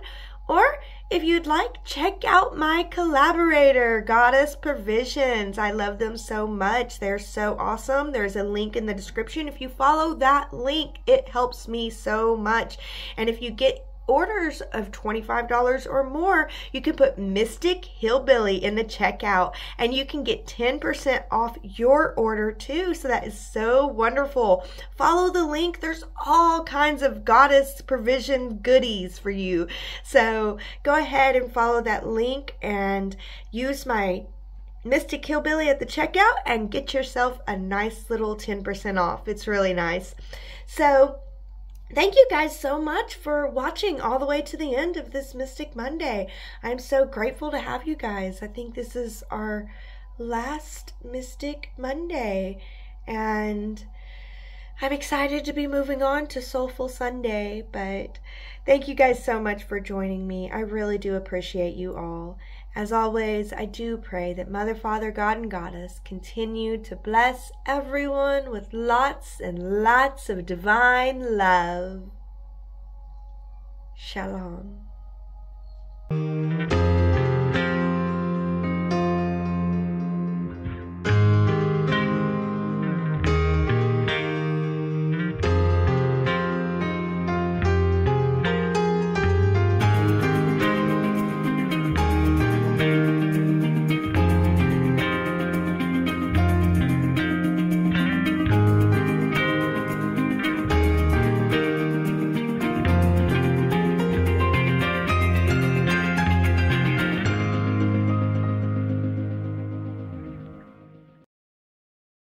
Or if you'd like, check out my collaborator, Goddess Provisions. I love them so much. They're so awesome. There's a link in the description. If you follow that link, it helps me so much. And if you get orders of $25 or more, you can put Mystic Hillbilly in the checkout, and you can get 10% off your order too. So that is so wonderful. Follow the link. There's all kinds of goddess provision goodies for you. So go ahead and follow that link and use my Mystic Hillbilly at the checkout and get yourself a nice little 10% off. It's really nice. So thank you guys so much for watching all the way to the end of this Mystic Monday. I'm so grateful to have you guys. I think this is our last Mystic Monday, and I'm excited to be moving on to Soulful Sunday, but thank you guys so much for joining me. I really do appreciate you all. As always, I do pray that Mother, Father, God, and Goddess continue to bless everyone with lots and lots of divine love. Shalom.